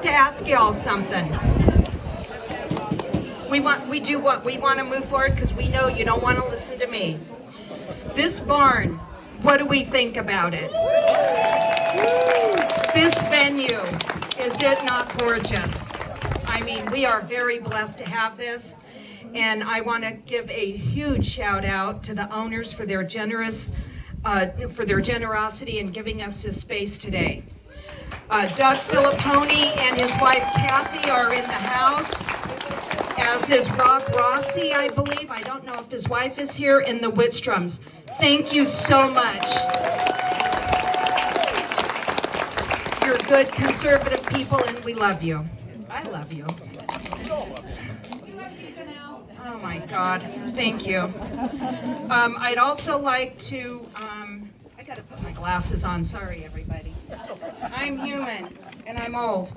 to ask y'all something. We want to move forward because we know you don't want to listen to me. This barn, what do we think about it? This venue, is it not gorgeous? I mean, we are very blessed to have this, and I want to give a huge shout out to the owners for their generosity in giving us this space today. Doug Filipponi and his wife Kathy are in the house, as is Rob Rossi, I believe. I don't know if his wife is here, and the Whitstroms. Thank you so much. You're good, conservative people, and we love you. I love you. Oh my God, thank you. I'd also like to, I gotta put my glasses on, sorry everybody. I'm human and I'm old.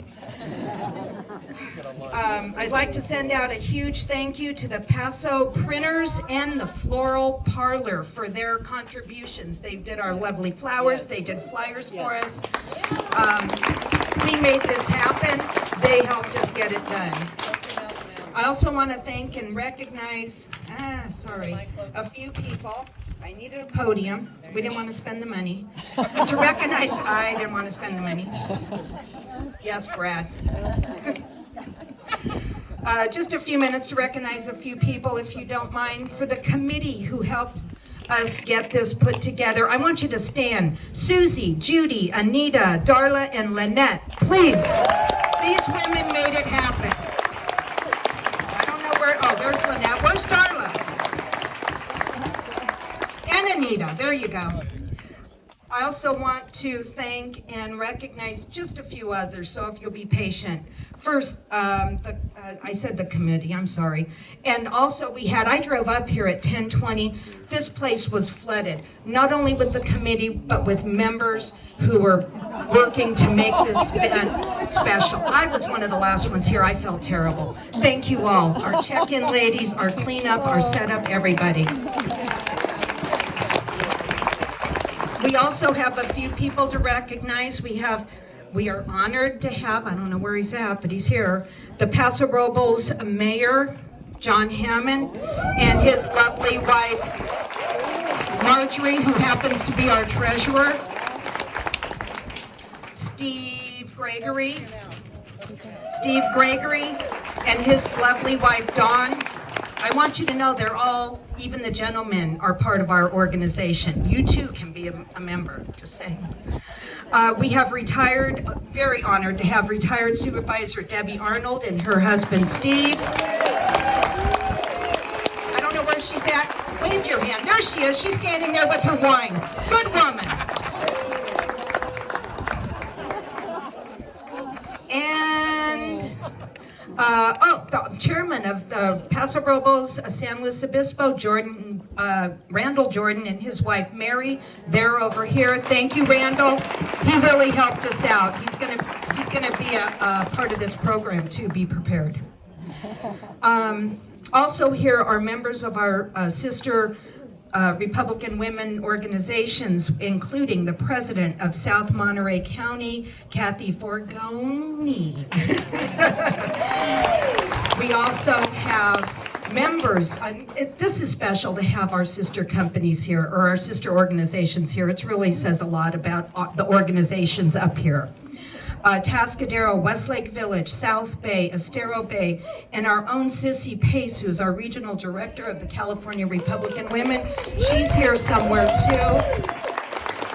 I'd like to send out a huge thank you to the Paso printers and the floral parlor for their contributions. They did our lovely flowers, they did flyers for us. We made this happen, they helped us get it done. I also want to thank and recognize, a few people. I needed a podium. We didn't want to spend the money. To recognize, I didn't want to spend the money. Yes, Brad. Just a few minutes to recognize a few people, if you don't mind, for the committee who helped us get this put together. I want you to stand. Susie, Judy, Anita, Darla, and Lynette, please. These women made it happen. There's Lynette. Where's Darla? And Anita. There you go. I also want to thank and recognize just a few others, so if you'll be patient. First, I said the committee, I'm sorry. And also I drove up here at 10:20. This place was flooded, not only with the committee, but with members who were working to make this event special. I was one of the last ones here. I felt terrible. Thank you all. Our check-in ladies, our cleanup, our setup, everybody. We also have a few people to recognize. We are honored to have, I don't know where he's at, but he's here, the Paso Robles Mayor, John Hammond, and his lovely wife, Marjorie, who happens to be our treasurer, Steve Gregory, and his lovely wife, Dawn. I want you to know they're all, even the gentlemen, are part of our organization. You too can be a member, just saying. We have very honored to have retired Supervisor Debbie Arnold and her husband Steve. I don't know where she's at. Wave your hand. There she is. She's standing there with her wine. Good woman. And the chairman of the Paso Robles, San Luis Obispo, Randall Jordan, and his wife Mary. They're over here. Thank you, Randall. He really helped us out. He's gonna be a part of this program too. Be prepared. Also here are members of our sister Republican women organizations, including the president of South Monterey County, Kathy Forgoni. We also have members. This is special to have our sister companies here, or our sister organizations here. It really says a lot about the organizations up here. Tascadero, Westlake Village, South Bay, Estero Bay, and our own Sissy Pace, who's our regional director of the California Republican Women. She's here somewhere too.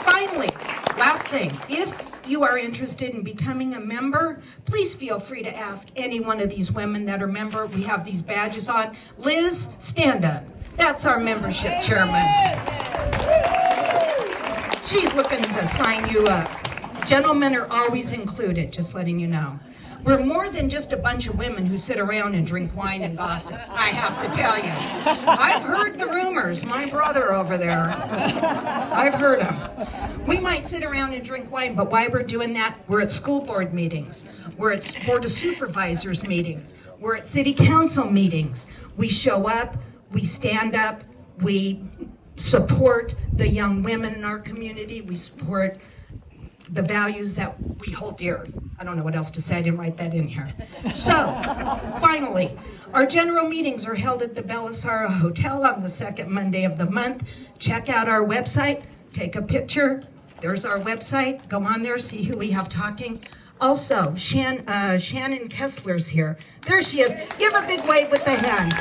Finally, last thing, if you are interested in becoming a member, please feel free to ask any one of these women that are member. We have these badges on. Liz, stand up. That's our membership chairman. She's looking to sign you up. Gentlemen are always included, just letting you know. We're more than just a bunch of women who sit around and drink wine and gossip, I have to tell you. I've heard the rumors, my brother over there. I've heard them. We might sit around and drink wine, but why we're doing that, we're at school board meetings, we're at Board of Supervisors meetings, we're at City Council meetings. We show up, we stand up, we support the young women in our community, we support the values that we hold dear. I don't know what else to say, I didn't write that in here. So, finally, our general meetings are held at the Belisara Hotel on the second Monday of the month. Check out our website, take a picture. There's our website. Go on there, see who we have talking. Also, Shannon Kessler's here. There she is. Give a big wave with the hand.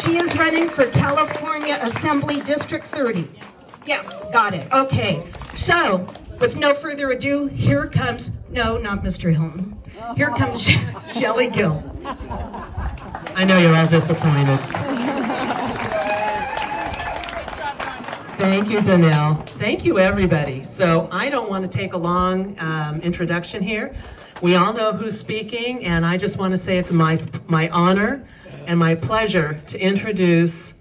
She is running for California Assembly District 30. Yes, got it. Okay. So, with no further ado, here comes, no, not Mr. Hilton. Here comes Shelley Gill. I know you're all disappointed. Thank you, Donnell. Thank you, everybody. So I don't want to take a long introduction here. We all know who's speaking, and I just want to say it's my honor and my pleasure to introduce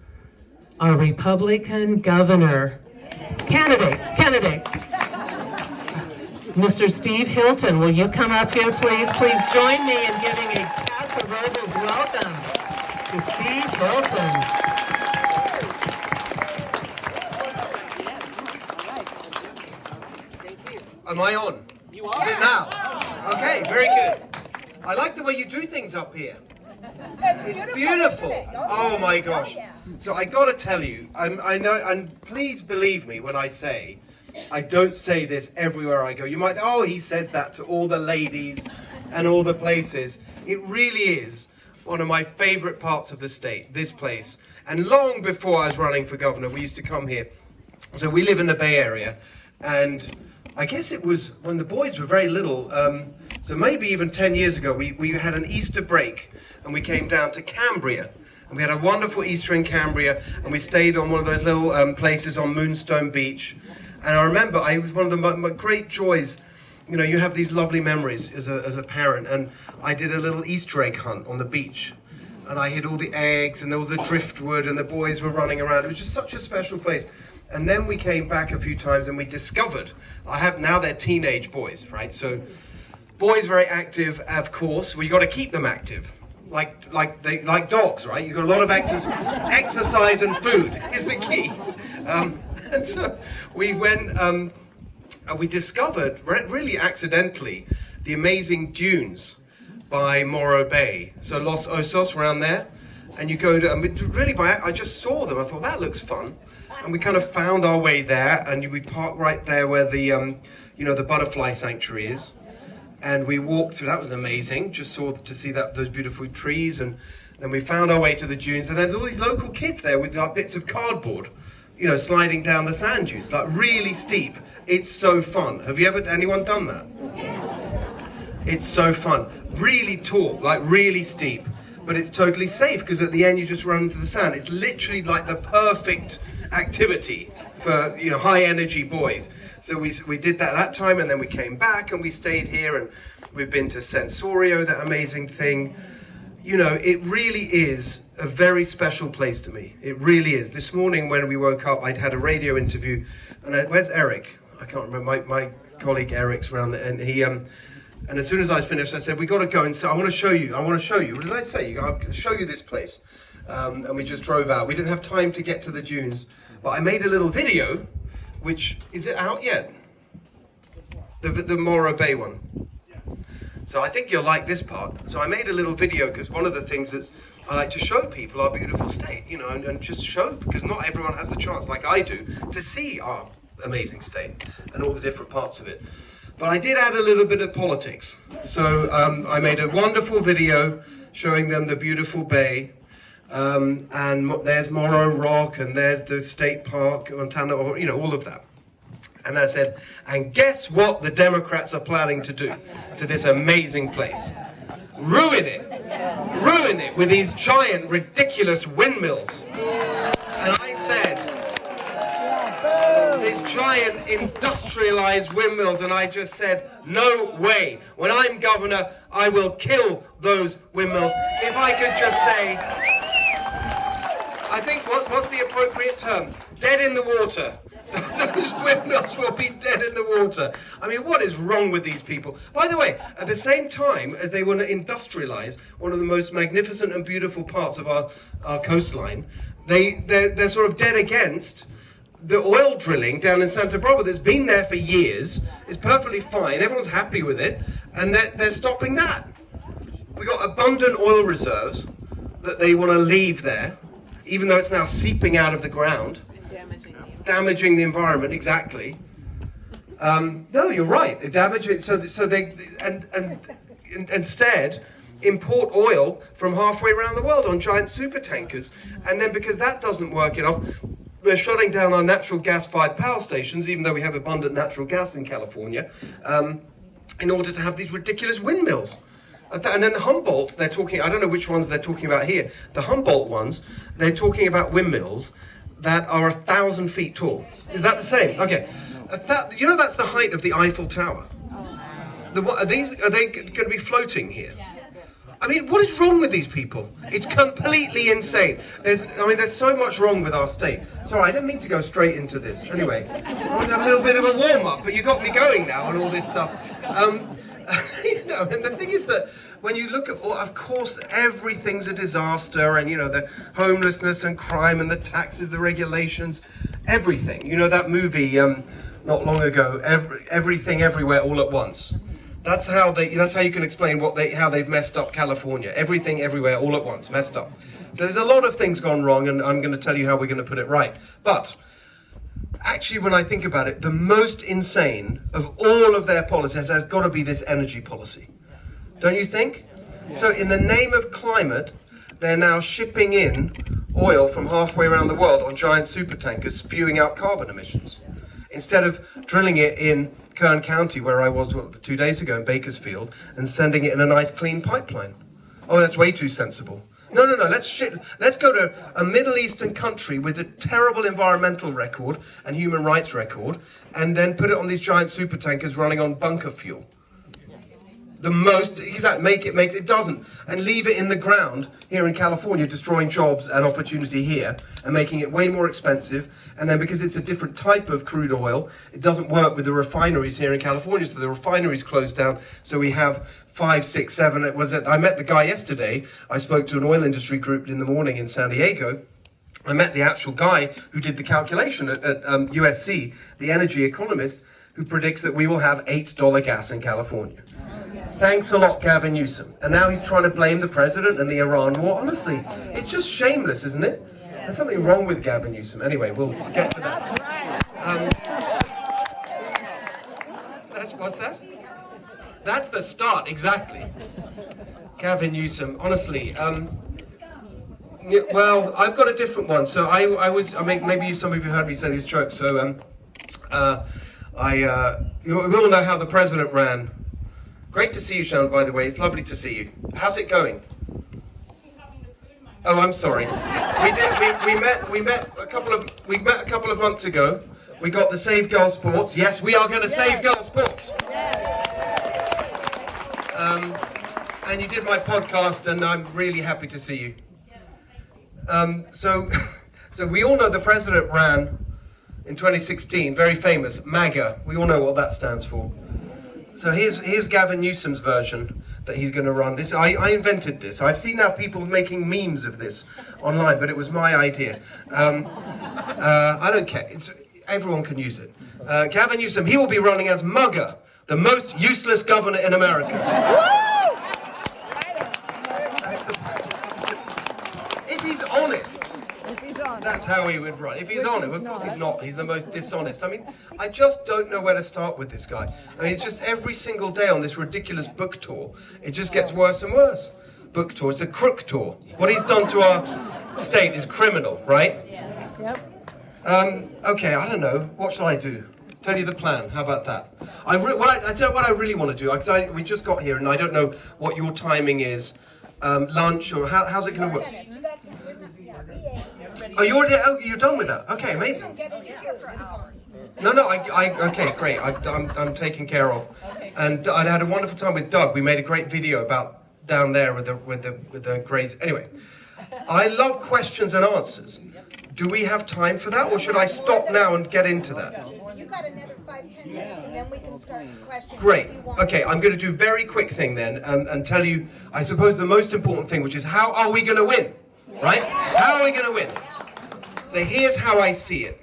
our Republican governor candidate, Mr. Steve Hilton. Will you come up here, please? Please join me in giving a Paso Robles welcome to Steve Hilton. Am I on? You are. Is it now? Okay, very good. I like the way you do things up here. It's beautiful. Oh my gosh. So I gotta tell you, I know, and please believe me when I say, I don't say this everywhere I go. You might, oh, he says that to all the ladies and all the places. It really is one of my favorite parts of the state, this place. And long before I was running for governor, we used to come here. So we live in the Bay Area, and I guess it was when the boys were very little, so maybe even 10 years ago, we had an Easter break, and we came down to Cambria. And we had a wonderful Easter in Cambria, and we stayed on one of those little places on Moonstone Beach. And I remember, it was one of my great joys. You know, you have these lovely memories as a parent, and I did a little Easter egg hunt on the beach. And I hid all the eggs, and there was the driftwood, and the boys were running around. It was just such a special place. And then we came back a few times, and we discovered, now they're teenage boys, right? So boys very active, of course. We got to keep them active. Like dogs, right? You've got a lot of exercise and food is the key. And so we went, we discovered, really accidentally, the amazing dunes by Morro Bay. So Los Osos, around there. And you go to, I just saw them. I thought, that looks fun. And we kind of found our way there, and we parked right there where the, the butterfly sanctuary is. And we walked through, that was amazing, just to see those beautiful trees, and then we found our way to the dunes, and there's all these local kids there with bits of cardboard, sliding down the sand dunes, like really steep. It's so fun. Have anyone done that? It's so fun. Really tall, like really steep, but it's totally safe, because at the end you just run into the sand. It's literally like the perfect activity for, high energy boys. So we did that time, and then we came back and we stayed here, and we've been to Sensorio, that amazing thing. It really is a very special place to me. It really is. This morning when we woke up, I'd had a radio interview, and where's Eric? I can't remember. My colleague Eric's around there, and he and as soon as I was finished, I said, we got to go and I want to show you. What did I say? I'll show you this place. And we just drove out. We didn't have time to get to the dunes, but I made a little video. Which, is it out yet? The Morro Bay one. So I think you'll like this part. So I made a little video, because one of the things that I like to show people our beautiful state, and just show, because not everyone has the chance, like I do, to see our amazing state and all the different parts of it. But I did add a little bit of politics. So I made a wonderful video showing them the beautiful bay. And there's Morro Rock, and there's the state park, Montana, all of that. And I said, and guess what the Democrats are planning to do to this amazing place? Ruin it with these giant, ridiculous windmills. And I said, these giant industrialized windmills, and I just said, no way. When I'm governor, I will kill those windmills. If I could just say, I think, what's the appropriate term? Dead in the water. Those windmills will be dead in the water. I mean, what is wrong with these people? By the way, at the same time as they want to industrialize one of the most magnificent and beautiful parts of our coastline, they're sort of dead against the oil drilling down in Santa Barbara that's been there for years is perfectly fine. Everyone's happy with it, and they're stopping that. We've got abundant oil reserves that they want to leave there, even though it's now seeping out of the ground, damaging the environment. Exactly. No, you're right. It damages. So they instead import oil from halfway around the world on giant super tankers, and then because that doesn't work enough, they're shutting down our natural gas-fired power stations, even though we have abundant natural gas in California, in order to have these ridiculous windmills. And then Humboldt, they're talking, I don't know which ones they're talking about here, the Humboldt ones, they're talking about windmills that are 1,000 feet tall. Is that the same? Okay. You know that's the height of the Eiffel Tower. Are they going to be floating here? I mean, what is wrong with these people? It's completely insane. There's so much wrong with our state. Sorry, I didn't mean to go straight into this. Anyway, I want to have a little bit of a warm-up, but you got me going now on all this stuff. And the thing is that when you look at, of course, everything's a disaster, and the homelessness and crime and the taxes, the regulations, everything. You know that movie not long ago, Everything Everywhere All at Once. That's how you can explain how they've messed up California. Everything everywhere all at once, messed up. So there's a lot of things gone wrong, and I'm going to tell you how we're going to put it right. But actually, when I think about it, the most insane of all of their policies has got to be this energy policy. Don't you think? So in the name of climate, they're now shipping in oil from halfway around the world on giant super tankers, spewing out carbon emissions. Instead of drilling it in Kern County, where I was 2 days ago in Bakersfield, and sending it in a nice clean pipeline. Oh, that's way too sensible. No, let's go to a Middle Eastern country with a terrible environmental record and human rights record, and then put it on these giant super tankers running on bunker fuel. Make it doesn't, and leave it in the ground here in California, destroying jobs and opportunity here, and making it way more expensive. And then because it's a different type of crude oil, it doesn't work with the refineries here in California, so the refineries closed down. So we have 5, 6, 7. I met the guy yesterday. I spoke to an oil industry group in the morning in San Diego. I met the actual guy who did the calculation at USC, the energy economist, who predicts that we will have $8 gas in California. Thanks a lot, Gavin Newsom. And now he's trying to blame the president and the Iran war. Honestly, it's just shameless, isn't it? There's something wrong with Gavin Newsom. Anyway, we'll get to that. What's that? That's the start, exactly. Gavin Newsom, honestly. Well, I've got a different one. So maybe some of you heard me say this joke. So we all know how the president ran. Great to see you, Sean, by the way. It's lovely to see you. How's it going? Oh, I'm sorry. We met a couple of months ago. We got the Save Girl Sports. Yes, we are going to save girl sports. And you did my podcast, and I'm really happy to see you. So we all know the president ran in 2016, very famous, MAGA. We all know what that stands for. So here's Gavin Newsom's version that he's going to run. This I invented this. I've seen now people making memes of this online, but it was my idea. I don't care. Everyone can use it. Gavin Newsom, he will be running as Mugger, the most useless governor in America. If he's honest, that's how he would run. If he's honest, of course he's not. He's the most dishonest. I mean, I just don't know where to start with this guy. I mean, it's just every single day on this ridiculous book tour, it just gets worse and worse. Book tour, it's a crook tour. What he's done to our state is criminal, right? Yep. Okay, I don't know. What shall I do? Tell you the plan. How about that? I tell you what I really want to do. Because we just got here, and I don't know what your timing is. Lunch or how's it going to work? Oh, you're done with that? Okay, amazing. No, okay, great. I'm taken care of. And I had a wonderful time with Doug. We made a great video about down there with the Greys. Anyway, I love questions and answers. Do we have time for that, or should I stop now and get into that? You got another 5-10 minutes, and then we can start questions. Great. Okay, I'm going to do a very quick thing then, and tell you, I suppose, the most important thing, which is how are we going to win? Right? How are we going to win? So here's how I see it.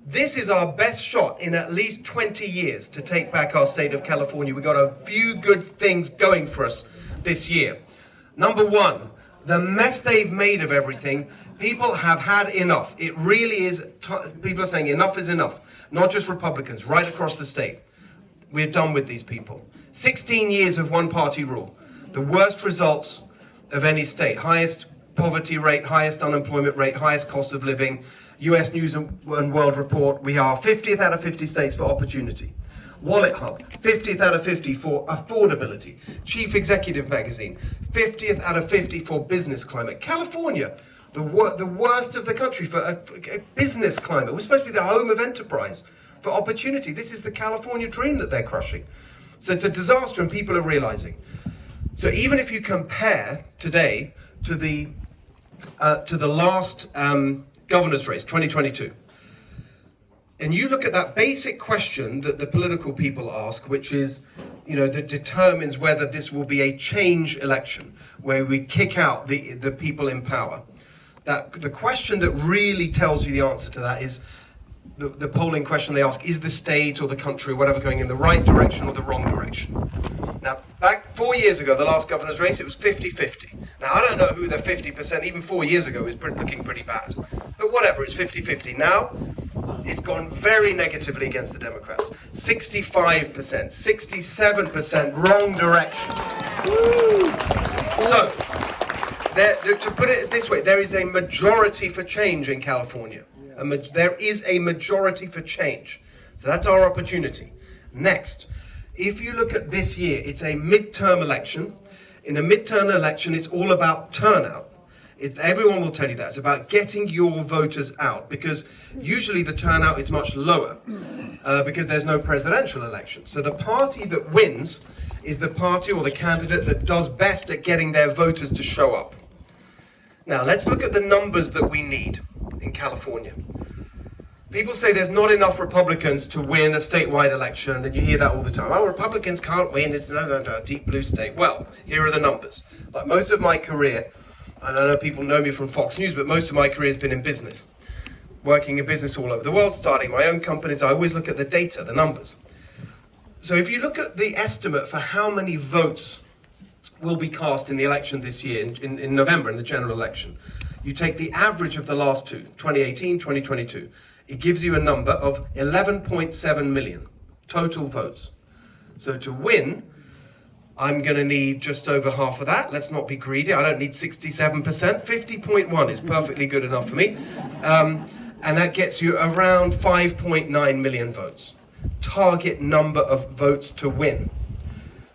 This is our best shot in at least 20 years to take back our state of California. We've got a few good things going for us this year. Number one, the mess they've made of everything, people have had enough. It really is, people are saying enough is enough. Not just Republicans, right across the state. We're done with these people. 16 years of one-party rule. The worst results of any state. Highest poverty rate, highest unemployment rate, highest cost of living. US News and World Report, we are 50th out of 50 states for opportunity. Wallet Hub, 50th out of 50 for affordability. Chief Executive Magazine, 50th out of 50 for business climate. California, the worst of the country for a business climate. We're supposed to be the home of enterprise for opportunity. This is the California dream that they're crushing. So it's a disaster, and people are realizing. So even if you compare today to the last governor's race, 2022, and you look at that basic question that the political people ask, which is, that determines whether this will be a change election, where we kick out the people in power. That the question that really tells you the answer to that is the polling question they ask: is the state or the country or whatever going in the right direction or the wrong direction? Now, back 4 years ago, the last governor's race, it was 50-50. Now, I don't know who the 50%, even 4 years ago, was looking pretty bad. But whatever, it's 50-50. Now, it's gone very negatively against the Democrats. 65%, 67% wrong direction. So, to put it this way, there is a majority for change in California. There is a majority for change. So that's our opportunity. Next, if you look at this year, it's a midterm election. In a midterm election, it's all about turnout. Everyone will tell you that. It's about getting your voters out, because usually the turnout is much lower because there's no presidential election. So the party that wins is the party or the candidate that does best at getting their voters to show up. Now, let's look at the numbers that we need in California. People say there's not enough Republicans to win a statewide election, and you hear that all the time. Oh, Republicans can't win, it's a deep blue state. Well, here are the numbers. Like most of my career, and I know people know me from Fox News, but most of my career has been in business. Working in business all over the world, starting my own companies, I always look at the data, the numbers. So if you look at the estimate for how many votes will be cast in the election this year, in November, in the general election, you take the average of the last two, 2018, 2022, it gives you a number of 11.7 million total votes. So to win, I'm going to need just over half of that. Let's not be greedy. I don't need 67%. 50.1 is perfectly good enough for me. And that gets you around 5.9 million votes. Target number of votes to win.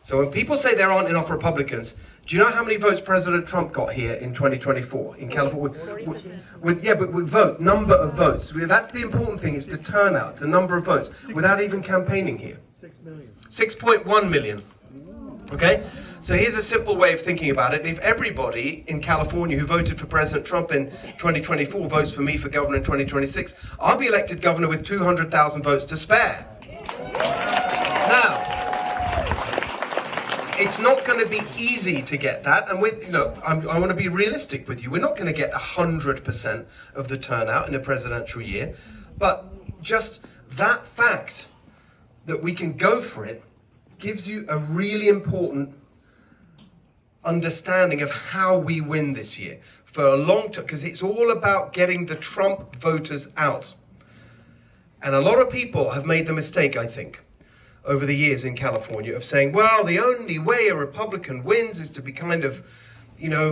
So when people say there aren't enough Republicans, do you know how many votes President Trump got here in 2024 in California? With votes, number of votes. That's the important thing, is the turnout, the number of votes, without even campaigning here. 6 million. 6.1 million. Okay? So here's a simple way of thinking about it. If everybody in California who voted for President Trump in 2024 votes for me for governor in 2026, I'll be elected governor with 200,000 votes to spare. Now, it's not going to be easy to get that, and I want to be realistic with you. We're not going to get 100% of the turnout in a presidential year, but just that fact that we can go for it gives you a really important understanding of how we win this year for a long time, because it's all about getting the Trump voters out. And a lot of people have made the mistake, I think, over the years in California of saying, well, the only way a Republican wins is to be kind of,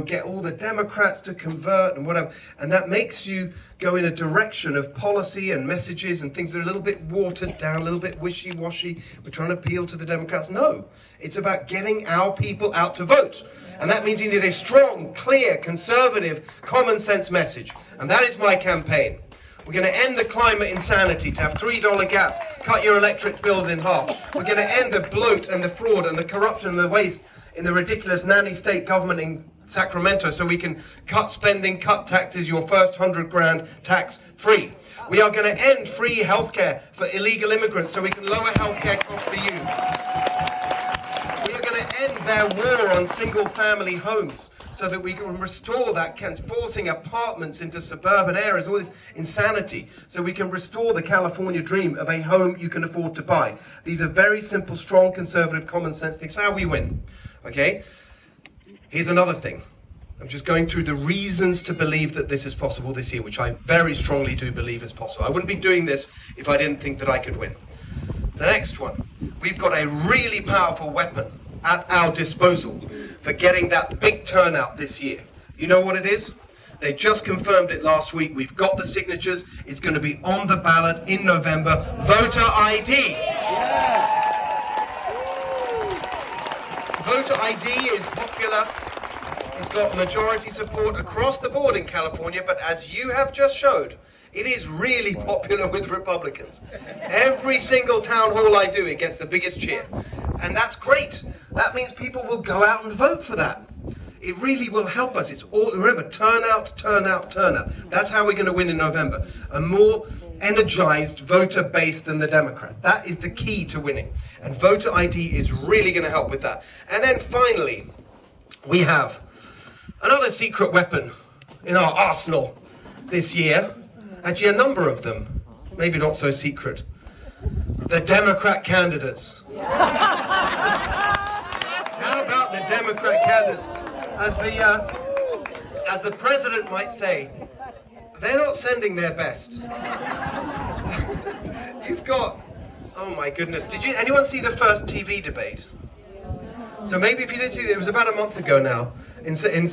get all the Democrats to convert and whatever. And that makes you go in a direction of policy and messages and things that are a little bit watered down, a little bit wishy-washy. We're trying to appeal to the Democrats. No, it's about getting our people out to vote. And that means you need a strong, clear, conservative, common sense message. And that is my campaign. We're going to end the climate insanity to have $3 gas, cut your electric bills in half. We're going to end the bloat and the fraud and the corruption and the waste in the ridiculous nanny state government in Sacramento, so we can cut spending, cut taxes, your first 100 grand tax free. We are going to end free healthcare for illegal immigrants so we can lower healthcare costs for you. We are going to end their war on single family homes so that we can restore that, forcing apartments into suburban areas, all this insanity, so we can restore the California dream of a home you can afford to buy. These are very simple, strong, conservative, common sense things. How we win, okay? Here's another thing. I'm just going through the reasons to believe that this is possible this year, which I very strongly do believe is possible. I wouldn't be doing this if I didn't think that I could win. The next one, we've got a really powerful weapon at our disposal for getting that big turnout this year. You know what it is? They just confirmed it last week. We've got the signatures. It's going to be on the ballot in November. Voter ID. Voter ID is popular. It's got majority support across the board in California, but as you have just showed, it is really popular with Republicans. Every single town hall I do, it gets the biggest cheer. And that's great. That means people will go out and vote for that. It really will help us. It's all, remember, turnout, turnout, turnout. That's how we're going to win in November. A more energized voter base than the Democrats. That is the key to winning. And voter ID is really going to help with that. And then finally, we have another secret weapon in our arsenal this year. Actually, a number of them, maybe not so secret. The Democrat candidates. How about the Democrat candidates? As the president might say, they're not sending their best. You've got, oh my goodness, did anyone see the first TV debate? So maybe if you didn't see it, it was about a month ago now in San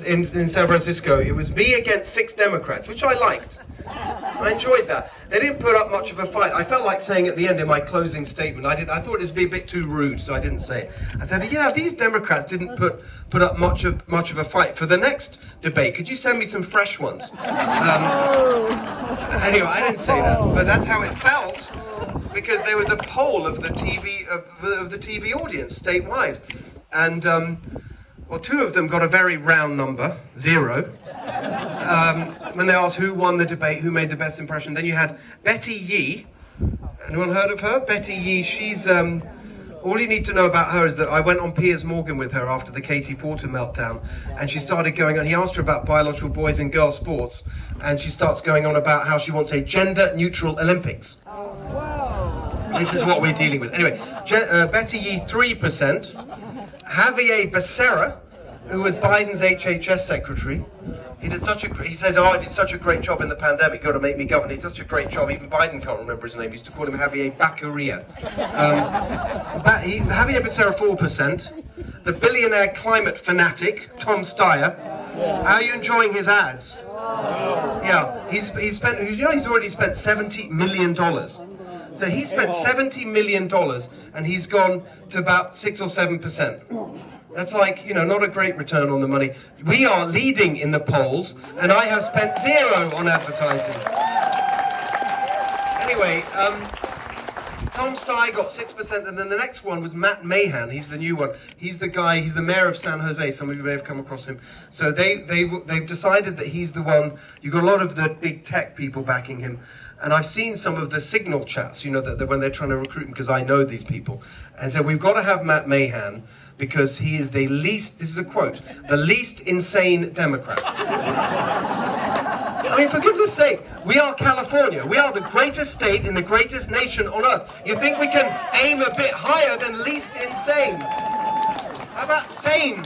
Francisco. It was me against 6 Democrats, which I liked. I enjoyed that. They didn't put up much of a fight. I felt like saying at the end in my closing statement, I thought it would be a bit too rude, so I didn't say it. I said, yeah, these Democrats didn't put up much of a fight. For the next debate, could you send me some fresh ones? Anyway, I didn't say that, but that's how it felt, because there was a poll of the TV audience statewide, and well, 2 of them got a very round number, 0. When they asked who won the debate, who made the best impression. Then you had Betty Yee. Anyone heard of her? Betty Yee, she's, all you need to know about her is that I went on Piers Morgan with her after the Katie Porter meltdown, and she started going on, he asked her about biological boys and girls sports, and she starts going on about how she wants a gender-neutral Olympics. This is what we're dealing with. Anyway, Betty Yee, 3%. Javier Becerra, who was Biden's HHS secretary, he said, I did such a great job in the pandemic, got to make me governor. He did such a great job, even Biden can't remember his name. He used to call him Javier Baccaria. Javier Becerra, 4%. The billionaire climate fanatic, Tom Steyer. How are you enjoying his ads? Yeah, he's spent, he's already spent $70 million. So he spent $70 million and he's gone to about 6 or 7%. That's like, not a great return on the money. We are leading in the polls, and I have spent 0 on advertising. Anyway, Tom Steyer got 6%, and then the next one was Matt Mahan. He's the new one. He's the mayor of San Jose. Some of you may have come across him. So they've decided that he's the one. You've got a lot of the big tech people backing him. And I've seen some of the signal chats, that when they're trying to recruit him, because I know these people. And so we've got to have Matt Mahan, because he is the least, this is a quote, the least insane Democrat. I mean, for goodness sake, we are California. We are the greatest state in the greatest nation on earth. You think we can aim a bit higher than least insane? How about sane?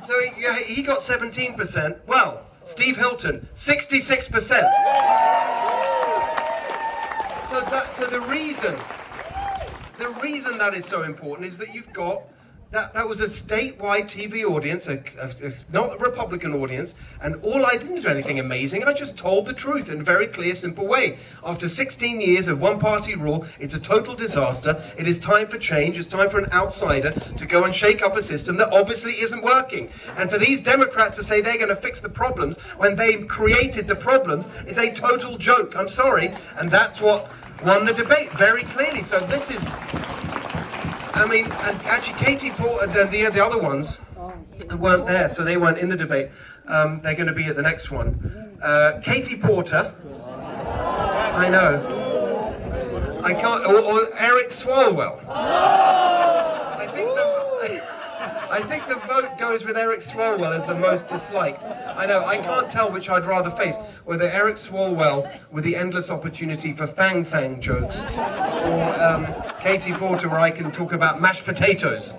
So he got 17%. Well, Steve Hilton, 66%. So the reason that is so important is that you've got that was a statewide TV audience, not a Republican audience, and I didn't do anything amazing. I just told the truth in a very clear, simple way. After 16 years of one-party rule, it's a total disaster. It is time for change. It's time for an outsider to go and shake up a system that obviously isn't working. And for these Democrats to say they're going to fix the problems when they created the problems is a total joke. I'm sorry. And that's what won the debate very clearly. So this is... and actually Katie Porter, the other ones weren't there, so they weren't in the debate. They're going to be at the next one. Katie Porter, I know. I can't, or Eric Swalwell. I think the vote goes with Eric Swalwell as the most disliked. I know, I can't tell which I'd rather face, whether Eric Swalwell with the endless opportunity for fang jokes, or Katie Porter where I can talk about mashed potatoes.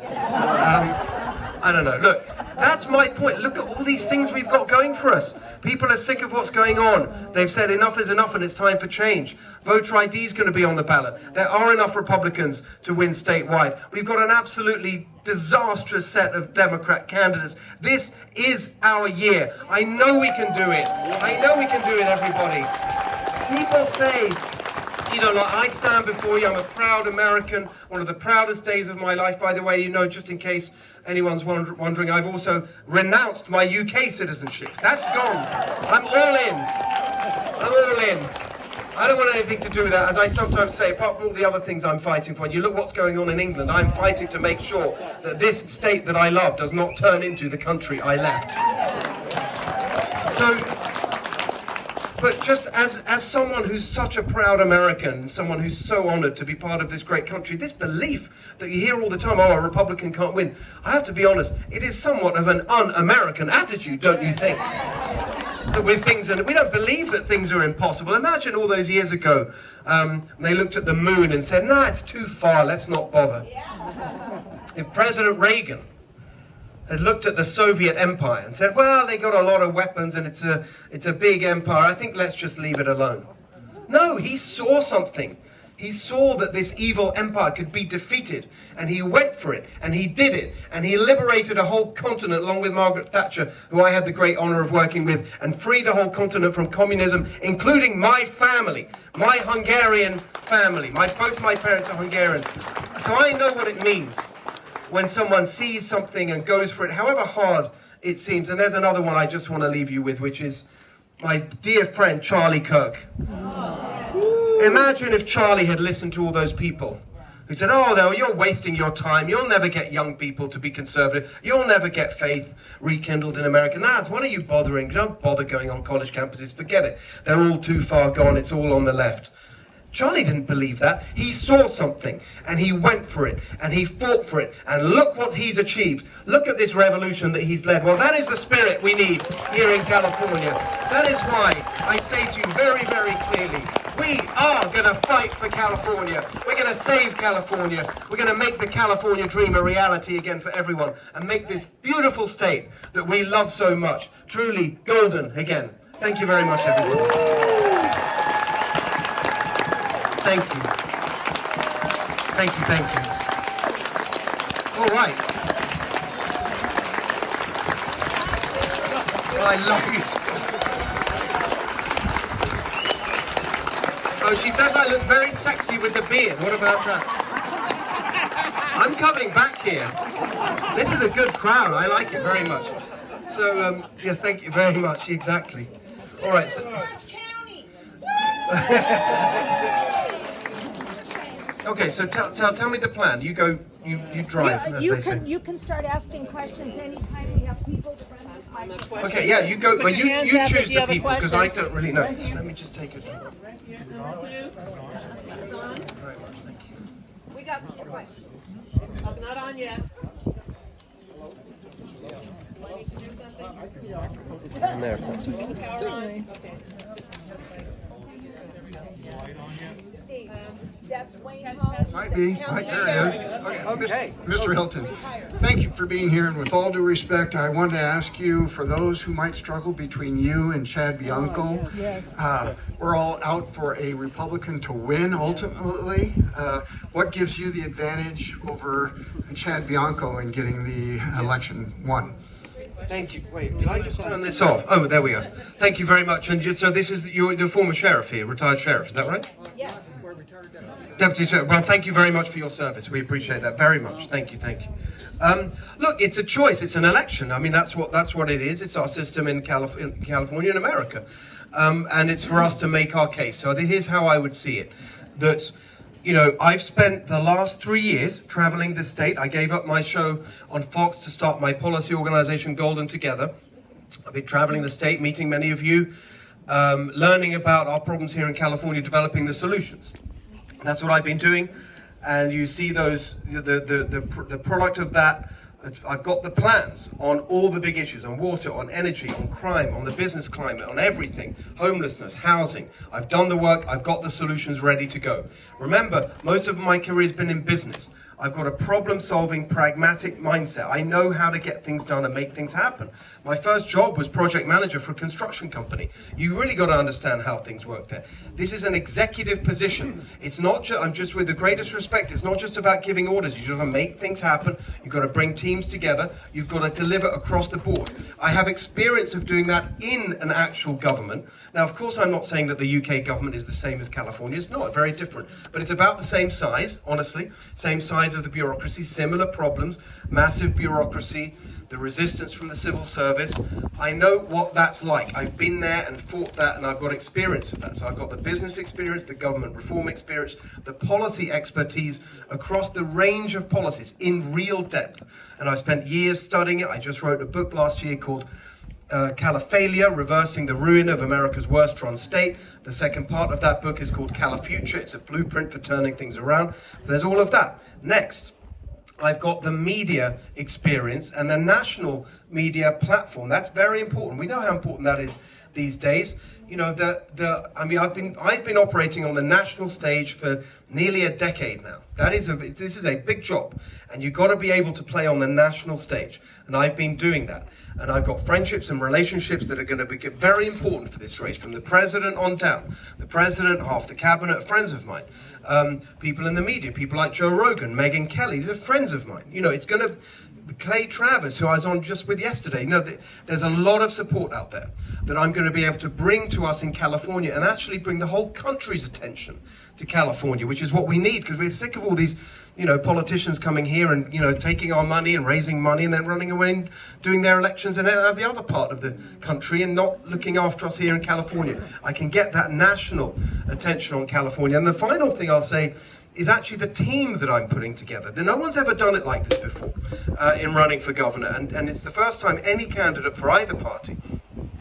I don't know. Look, that's my point. Look at all these things we've got going for us. People are sick of what's going on. They've said enough is enough and it's time for change. Voter ID is going to be on the ballot. There are enough Republicans to win statewide. We've got an absolutely disastrous set of Democrat candidates. This is our year. I know we can do it. I know we can do it, everybody. People say, you know, like, I stand before you, I'm a proud American, one of the proudest days of my life. By the way, you know, just in case anyone's wondering, I've also renounced my UK citizenship. That's gone. I'm all in. I'm all in. I don't want anything to do with that, as I sometimes say, apart from all the other things I'm fighting for. And you look what's going on in England, I'm fighting to make sure that this state that I love does not turn into the country I left. So, but just as someone who's such a proud American, someone who's so honored to be part of this great country, this belief that you hear all the time, oh, a Republican can't win, I have to be honest, it is somewhat of an un-American attitude, don't you think? That with things, and we don't believe that things are impossible. Imagine all those years ago, they looked at the moon and said, nah, it's too far, let's not bother. If President Reagan had looked at the Soviet Empire and said, well, they got a lot of weapons and it's a big empire, I think let's just leave it alone. No, he saw something. He saw that this evil empire could be defeated, and he went for it, and he did it, and he liberated a whole continent along with Margaret Thatcher, who I had the great honor of working with, and freed a whole continent from communism, including my family, my Hungarian family. Both my parents are Hungarians. So I know what it means when someone sees something and goes for it, however hard it seems. And there's another one I just want to leave you with, which is my dear friend Charlie Kirk. Imagine if Charlie had listened to all those people who said, oh, you're wasting your time, you'll never get young people to be conservative, you'll never get faith rekindled in America. Nah, what are you bothering? Don't bother going on college campuses, forget it. They're all too far gone, it's all on the left. Charlie didn't believe that. He saw something, and he went for it, and he fought for it, and look what he's achieved. Look at this revolution that he's led. Well, that is the spirit we need here in California. That is why I say to you very, very clearly, we are going to fight for California. We're going to save California. We're going to make the California dream a reality again for everyone, and make this beautiful state that we love so much truly golden again. Thank you very much, everyone. Thank you. Thank you, thank you. All right. Well, I love it. Oh, she says I look very sexy with the beard. What about that? I'm coming back here. This is a good crowd. I like it very much. So, yeah, thank you very much. Exactly. All right. So, okay, so tell me the plan. You go, you drive. Yeah, you can start asking questions anytime we have people to run the mic. Okay, yeah, you go. Well, you choose the people because I don't really know. Let me just take a drink. Right here, number 2. It's on. Very much, thank you. We got some questions. Oh, not on yet. Do I need to do something? Stand there if that's okay. Power on? Okay. Steve, that's Wayne Hall. Hi, Dee. Hi, there. Okay, Mr. Hilton, thank you for being here. And with all due respect, I wanted to ask you, for those who might struggle between you and Chad Bianco, we're all out for a Republican to win ultimately. What gives you the advantage over Chad Bianco in getting the election won? Thank you. Wait, did I just turn this off? Oh, there we are. Thank you very much. And so this is you're the former sheriff here, retired sheriff, is that right? Yes. Deputy Sheriff. Well, thank you very much for your service. We appreciate that very much. Thank you, thank you. Look, it's a choice. It's an election. I mean, that's what it is. It's our system in California and America, and it's for us to make our case. So here's how I would see it: that, you know, I've spent the last 3 years traveling the state. I gave up my show on Fox to start my policy organization, Golden Together. I've been traveling the state, meeting many of you, learning about our problems here in California, developing the solutions. That's what I've been doing, and you see those the product of that I've got the plans on all the big issues, on water, on energy, on crime, on the business climate, on everything, homelessness, housing. I've done the work, I've got the solutions ready to go. Remember, most of my career has been in business. I've got a problem-solving, pragmatic mindset. I know how to get things done and make things happen. My first job was project manager for a construction company. You really got to understand how things work there. This is an executive position. It's not just, I'm just with the greatest respect, it's not just about giving orders. You've got to make things happen. You've got to bring teams together. You've got to deliver across the board. I have experience of doing that in an actual government. Now, of course, I'm not saying that the UK government is the same as California. It's not, very different. But it's about the same size, honestly. Same size of the bureaucracy, similar problems, massive bureaucracy, the resistance from the civil service. I know what that's like. I've been there and fought that, and I've got experience of that. So I've got the business experience, the government reform experience, the policy expertise across the range of policies in real depth. And I've spent years studying it. I just wrote a book last year called California, Reversing the Ruin of America's Worst Run State. The second part of that book is called Califuture. It's a blueprint for turning things around. So there's all of that. Next, I've got the media experience and the national media platform. That's very important. We know how important that is these days. You know, I've been operating on the national stage for nearly a decade now. This is a big job, and you've got to be able to play on the national stage. And I've been doing that. And I've got friendships and relationships that are going to be very important for this race, from the president on down. The president, half the cabinet are friends of mine. People in the media, people like Joe Rogan, Megyn Kelly, these are friends of mine. You know, it's going to, Clay Travers, who I was on just with yesterday, you know, there's a lot of support out there that I'm going to be able to bring to us in California and actually bring the whole country's attention to California, which is what we need, because we're sick of all these, you know, politicians coming here and, you know, taking our money and raising money and then running away and doing their elections in the other part of the country and not looking after us here in California. I can get that national attention on California. And the final thing I'll say is actually the team that I'm putting together. No one's ever done it like this before in running for governor. And it's the first time any candidate for either party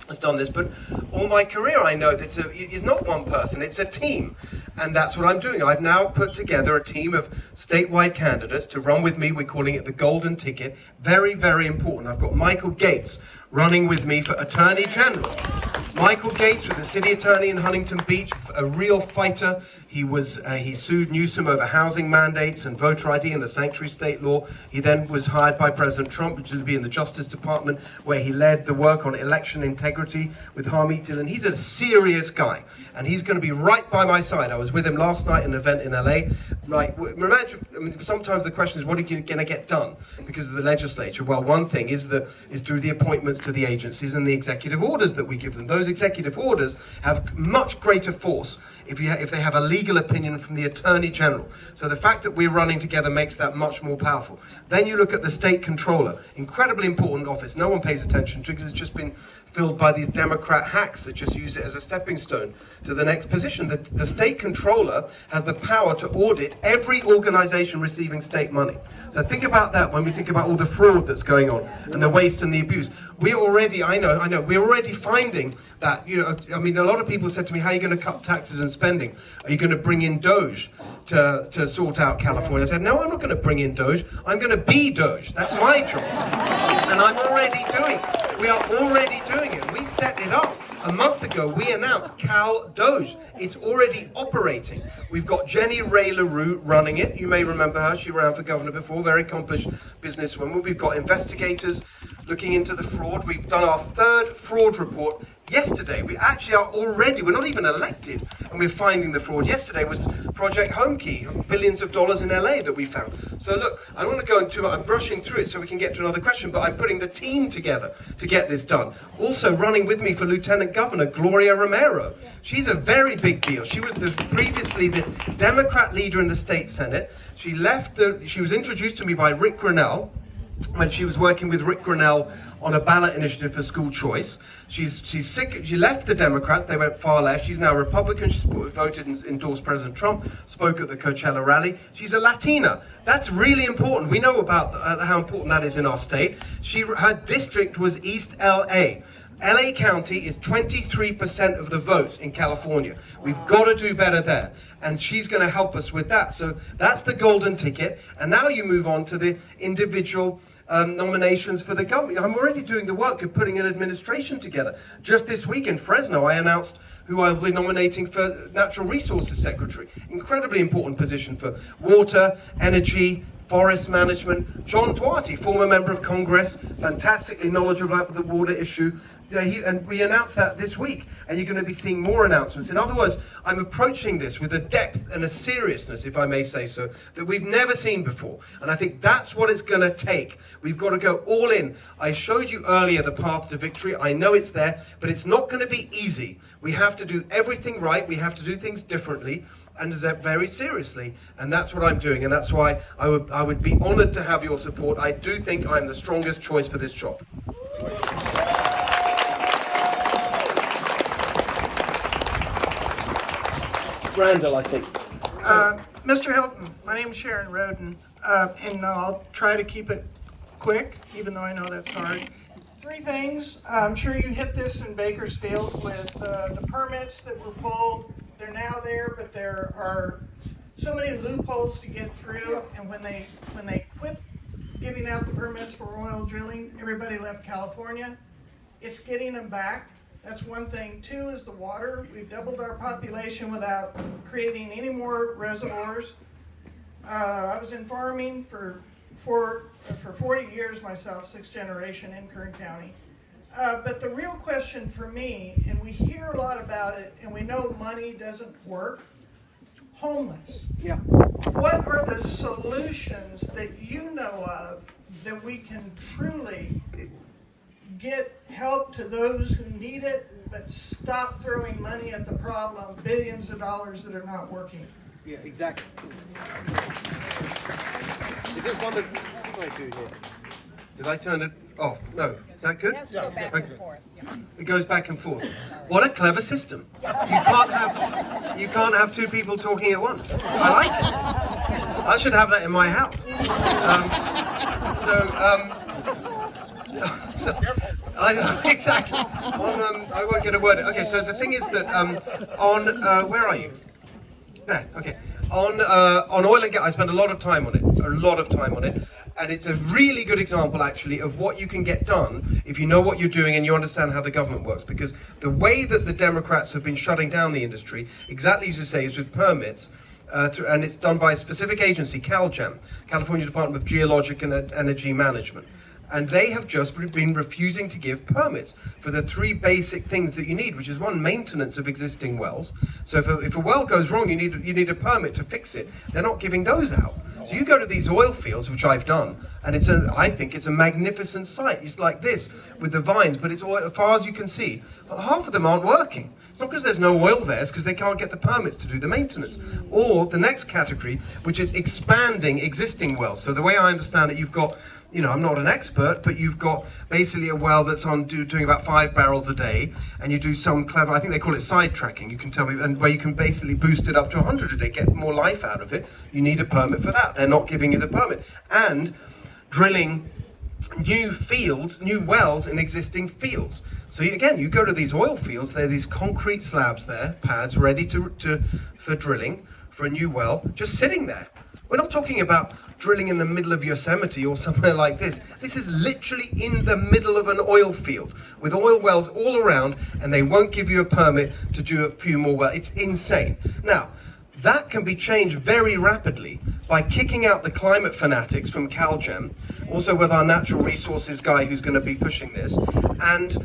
has done this. But all my career, I know that it's not one person, it's a team. And that's what I'm doing. I've now put together a team of statewide candidates to run with me. We're calling it the Golden Ticket. Very, very important. I've got Michael Gates running with me for Attorney General. Michael Gates was the city attorney in Huntington Beach, a real fighter. He sued Newsom over housing mandates and voter ID and the sanctuary state law. He then was hired by President Trump, which would be in the Justice Department, where he led the work on election integrity with Harmeet Dillon. He's a serious guy, and he's going to be right by my side. I was with him last night at an event in LA. Right, imagine, I mean, sometimes the question is, what are you going to get done because of the legislature? Well, one thing is through the appointments to the agencies and the executive orders that we give them. Those executive orders have much greater force if they have a legal opinion from the Attorney General. So the fact that we're running together makes that much more powerful. Then you look at the State Controller, incredibly important office. No one pays attention to because it's just been filled by these Democrat hacks that just use it as a stepping stone to the next position. The State Controller has the power to audit every organization receiving state money. So think about that when we think about all the fraud that's going on and the waste and the abuse. We're already, I know, we're already finding that, you know, I mean, a lot of people said to me, how are you going to cut taxes and spending? Are you going to bring in Doge to sort out California? I said, no, I'm not going to bring in Doge. I'm going to be Doge. That's my job. And I'm already doing it. We are already doing it. We set it up. A month ago, we announced Cal Doge. It's already operating. We've got Jenny Ray LaRue running it. You may remember her. She ran for governor before. Very accomplished businesswoman. We've got investigators looking into the fraud. We've done our third fraud report yesterday. We actually are already, we're not even elected, and we're finding the fraud. Yesterday was Project Homekey, billions of dollars in LA that we found. So look, I don't want to go into it. I'm brushing through it so we can get to another question, but I'm putting the team together to get this done. Also running with me for Lieutenant Governor, Gloria Romero. She's a very big deal. She was previously the Democrat leader in the state Senate. She was introduced to me by Rick Grinnell when she was working with Rick Grinnell on a ballot initiative for school choice. She's sick. She left the Democrats. They went far left. She's now a Republican. She voted and endorsed President Trump, spoke at the Coachella rally. She's a Latina. That's really important. We know about how important that is in our state. Her district was East LA. LA County is 23% of the vote in California. We've got to do better there. And she's going to help us with that. So that's the golden ticket. And now you move on to the individual nominations for the government. I'm already doing the work of putting an administration together. Just this week in Fresno, I announced who I'll be nominating for Natural Resources Secretary. Incredibly important position for water, energy, forest management. John Duarte, former member of Congress, fantastically knowledgeable about the water issue. And we announced that this week, and you're going to be seeing more announcements. In other words, I'm approaching this with a depth and a seriousness, if I may say so, that we've never seen before. And I think that's what it's going to take. We've got to go all in. I showed you earlier the path to victory. I know it's there, but it's not going to be easy. We have to do everything right. We have to do things differently and very seriously. And that's what I'm doing. And that's why I would be honored to have your support. I do think I'm the strongest choice for this job. Randall, I think. Mr. Hilton, my name is Sharon Roden, and I'll try to keep it quick, even though I know that's hard. 3 things. I'm sure you hit this in Bakersfield with the permits that were pulled. They're now there, but there are so many loopholes to get through, and when they quit giving out the permits for oil drilling, everybody left California. It's getting them back. That's one thing. 2 is the water. We've doubled our population without creating any more reservoirs. I was in farming for 40 years myself, 6th generation in Kern County. But the real question for me, and we hear a lot about it, and we know money doesn't work, homeless. Yeah. What are the solutions that you know of that we can truly get help to those who need it, but stop throwing money at the problem, billions of dollars that are not working? Yeah, exactly. Is it one that what did I do here? Did I turn it off? No. Is that good? It has to go back and forth. It goes back and forth. What a clever system. You can't have 2 people talking at once. I like it. I should have that in my house. I know, exactly. I won't get a word. Okay, so the thing is that where are you? There. Okay. On oil and gas, I spend a lot of time on it, and it's a really good example, actually, of what you can get done if you know what you're doing and you understand how the government works. Because the way that the Democrats have been shutting down the industry, exactly as you say, is with permits. And it's done by a specific agency, CalGEM, California Department of Geologic and Energy Management. And they have just been refusing to give permits for the 3 basic things that you need, which is 1, maintenance of existing wells. So if a well goes wrong, you need a permit to fix it. They're not giving those out. So you go to these oil fields, which I've done, and I think it's a magnificent sight. It's like this with the vines, but it's as far as you can see. But half of them aren't working. It's not because there's no oil there, it's because they can't get the permits to do the maintenance. Or the next category, which is expanding existing wells. So the way I understand it, you've got, I'm not an expert, but you've got basically a well that's doing about 5 barrels a day, and you do some clever, I think they call it sidetracking, you can tell me, and where you can basically boost it up to 100 a day, get more life out of it. You need a permit for that. They're not giving you the permit. And drilling new fields, new wells in existing fields. So again, you go to these oil fields, there are these concrete slabs there, pads ready for drilling for a new well, just sitting there. We're not talking about drilling in the middle of Yosemite or somewhere like this. This is literally in the middle of an oil field with oil wells all around, and they won't give you a permit to do a few more wells. It's insane. Now, that can be changed very rapidly by kicking out the climate fanatics from CalGEM, also with our natural resources guy who's going to be pushing this, and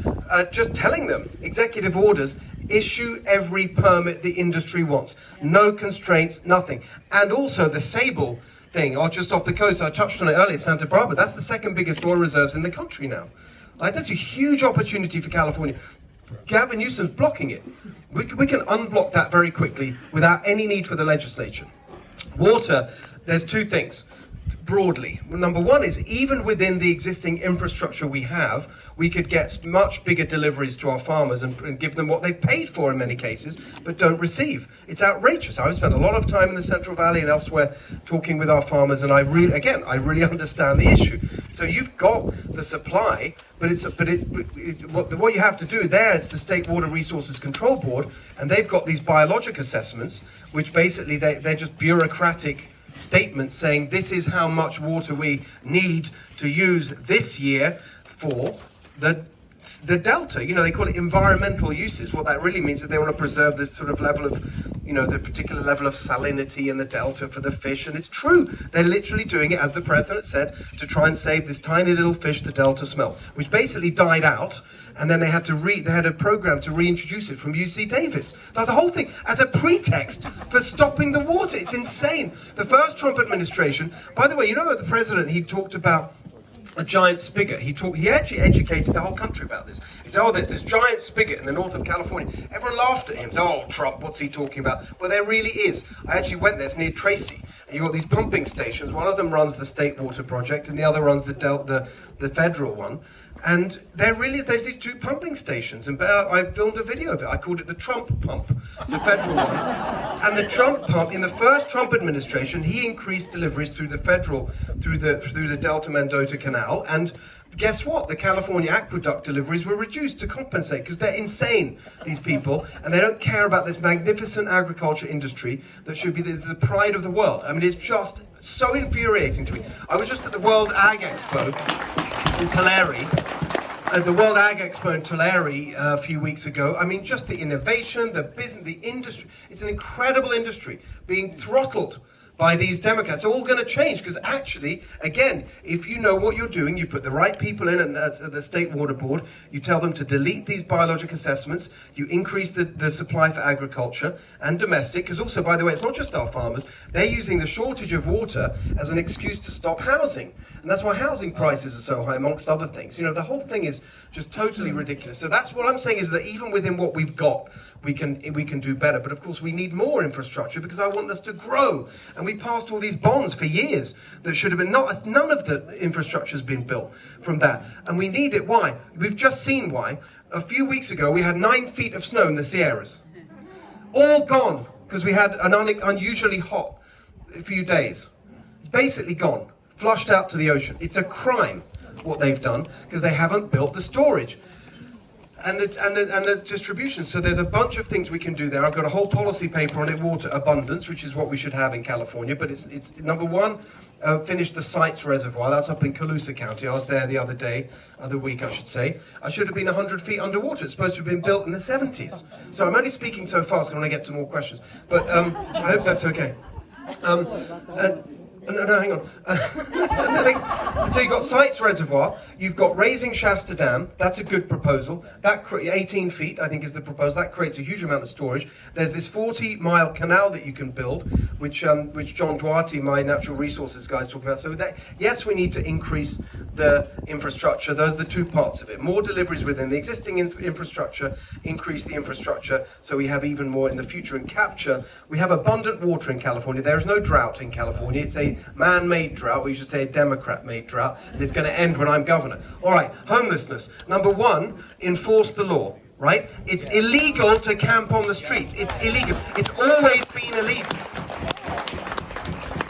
just telling them, executive orders, issue every permit the industry wants. No constraints, nothing. And also the Sable thing, or just off the coast, I touched on it earlier, Santa Barbara, that's the 2nd biggest oil reserves in the country now. Like, that's a huge opportunity for California. Gavin Newsom's blocking it. We can unblock that very quickly without any need for the legislature. Water, there's 2 things. Broadly. Number 1 is, even within the existing infrastructure we have, we could get much bigger deliveries to our farmers and give them what they've paid for in many cases, but don't receive. It's outrageous. I've spent a lot of time in the Central Valley and elsewhere talking with our farmers, and I really understand the issue. So you've got the supply, but what you have to do there, it's the State Water Resources Control Board, and they've got these biologic assessments, which basically they're just bureaucratic statements saying this is how much water we need to use this year for the delta. You know, they call it environmental uses. What that really means is they want to preserve this sort of level of, you know, the particular level of salinity in the delta for the fish. And it's true. They're literally doing it, as the president said, to try and save this tiny little fish, the delta smelt, which basically died out. And then they had a program to reintroduce it from UC Davis. Now the whole thing as a pretext for stopping the water. It's insane. The first Trump administration, by the way, you know, the president, he talked about a giant spigot. He actually educated the whole country about this. He said, oh, there's this giant spigot in the north of California. Everyone laughed at him. Said, oh, Trump, what's he talking about? Well, there really is. I actually went there. It's near Tracy. And you've got these pumping stations. One of them runs the state water project, and the other runs the federal one. And there's these two pumping stations, and I filmed a video of it. I called it the Trump pump, the federal one. And the Trump pump, in the first Trump administration, he increased deliveries through the Delta Mendota Canal, and guess what? The California aqueduct deliveries were reduced to compensate, because they're insane, these people, and they don't care about this magnificent agriculture industry that should be the pride of the world. I mean, it's just so infuriating to me. I was just at the World Ag Expo in Tulare, the World Ag Expo in Tulare a few weeks ago. I mean, just the innovation, the business, the industry. It's an incredible industry being throttled by these Democrats. It's all going to change, because actually, again, if you know what you're doing, you put the right people in, and that's the State Water Board, you tell them to delete these biologic assessments, you increase the supply for agriculture and domestic, because also, by the way, it's not just our farmers, they're using the shortage of water as an excuse to stop housing. And that's why housing prices are so high, amongst other things. You know, the whole thing is just totally ridiculous. So that's what I'm saying, is that even within what we've got, we can do better. But of course we need more infrastructure, because I want us to grow. And we passed all these bonds for years that should have been none of the infrastructure has been built from that. And we need it. Why? We've just seen why. A few weeks ago we had 9 feet of snow in the Sierras. All gone, because we had an unusually hot few days. It's basically gone, flushed out to the ocean. It's a crime what they've done, because they haven't built the storage and the distribution. So there's a bunch of things we can do there. I've got a whole policy paper on it, water abundance, which is what we should have in California. But it's number one, finish the Sites Reservoir. That's up in Colusa County. I was there the other week, I should say. I should have been 100 feet underwater. It's supposed to have been built in the 70s. So I'm only speaking so fast, I want to get to more questions. But I hope that's okay. No, hang on. So you've got Sites Reservoir, you've got raising Shasta Dam. That's a good proposal. 18 feet, I think, is the proposal. That creates a huge amount of storage. There's this 40-mile canal that you can build, which John Duarte, my natural resources guy, is talking about. So yes, we need to increase the infrastructure. Those are the two parts of it. More deliveries within the existing infrastructure, increase the infrastructure so we have even more in the future, and capture. We have abundant water in California. There is no drought in California. It's a man-made drought, or you should say a Democrat-made drought, and it's going to end when I'm governor. All right, homelessness. Number one, enforce the law, right? It's illegal to camp on the streets. It's illegal. It's always been illegal.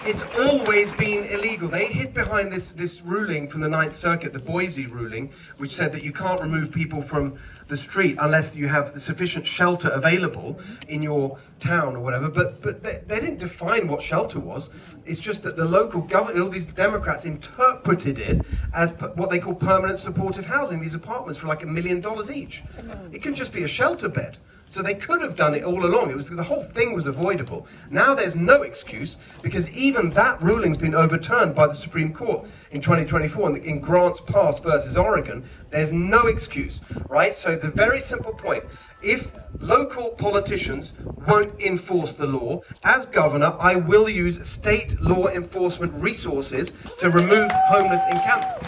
It's always been illegal. They hid behind this ruling from the Ninth Circuit, the Boise ruling, which said that you can't remove people from the street unless you have sufficient shelter available in your town or whatever. But they didn't define what shelter was. It's just that the local government, all these Democrats interpreted it as what they call permanent supportive housing, these apartments for like $1 million each. It can just be a shelter bed. So they could have done it all along. The whole thing was avoidable. Now there's no excuse, because even that ruling's been overturned by the Supreme Court in 2024 in Grants Pass versus Oregon. There's no excuse, right? So the very simple point, if local politicians won't enforce the law, as governor, I will use state law enforcement resources to remove homeless encampments.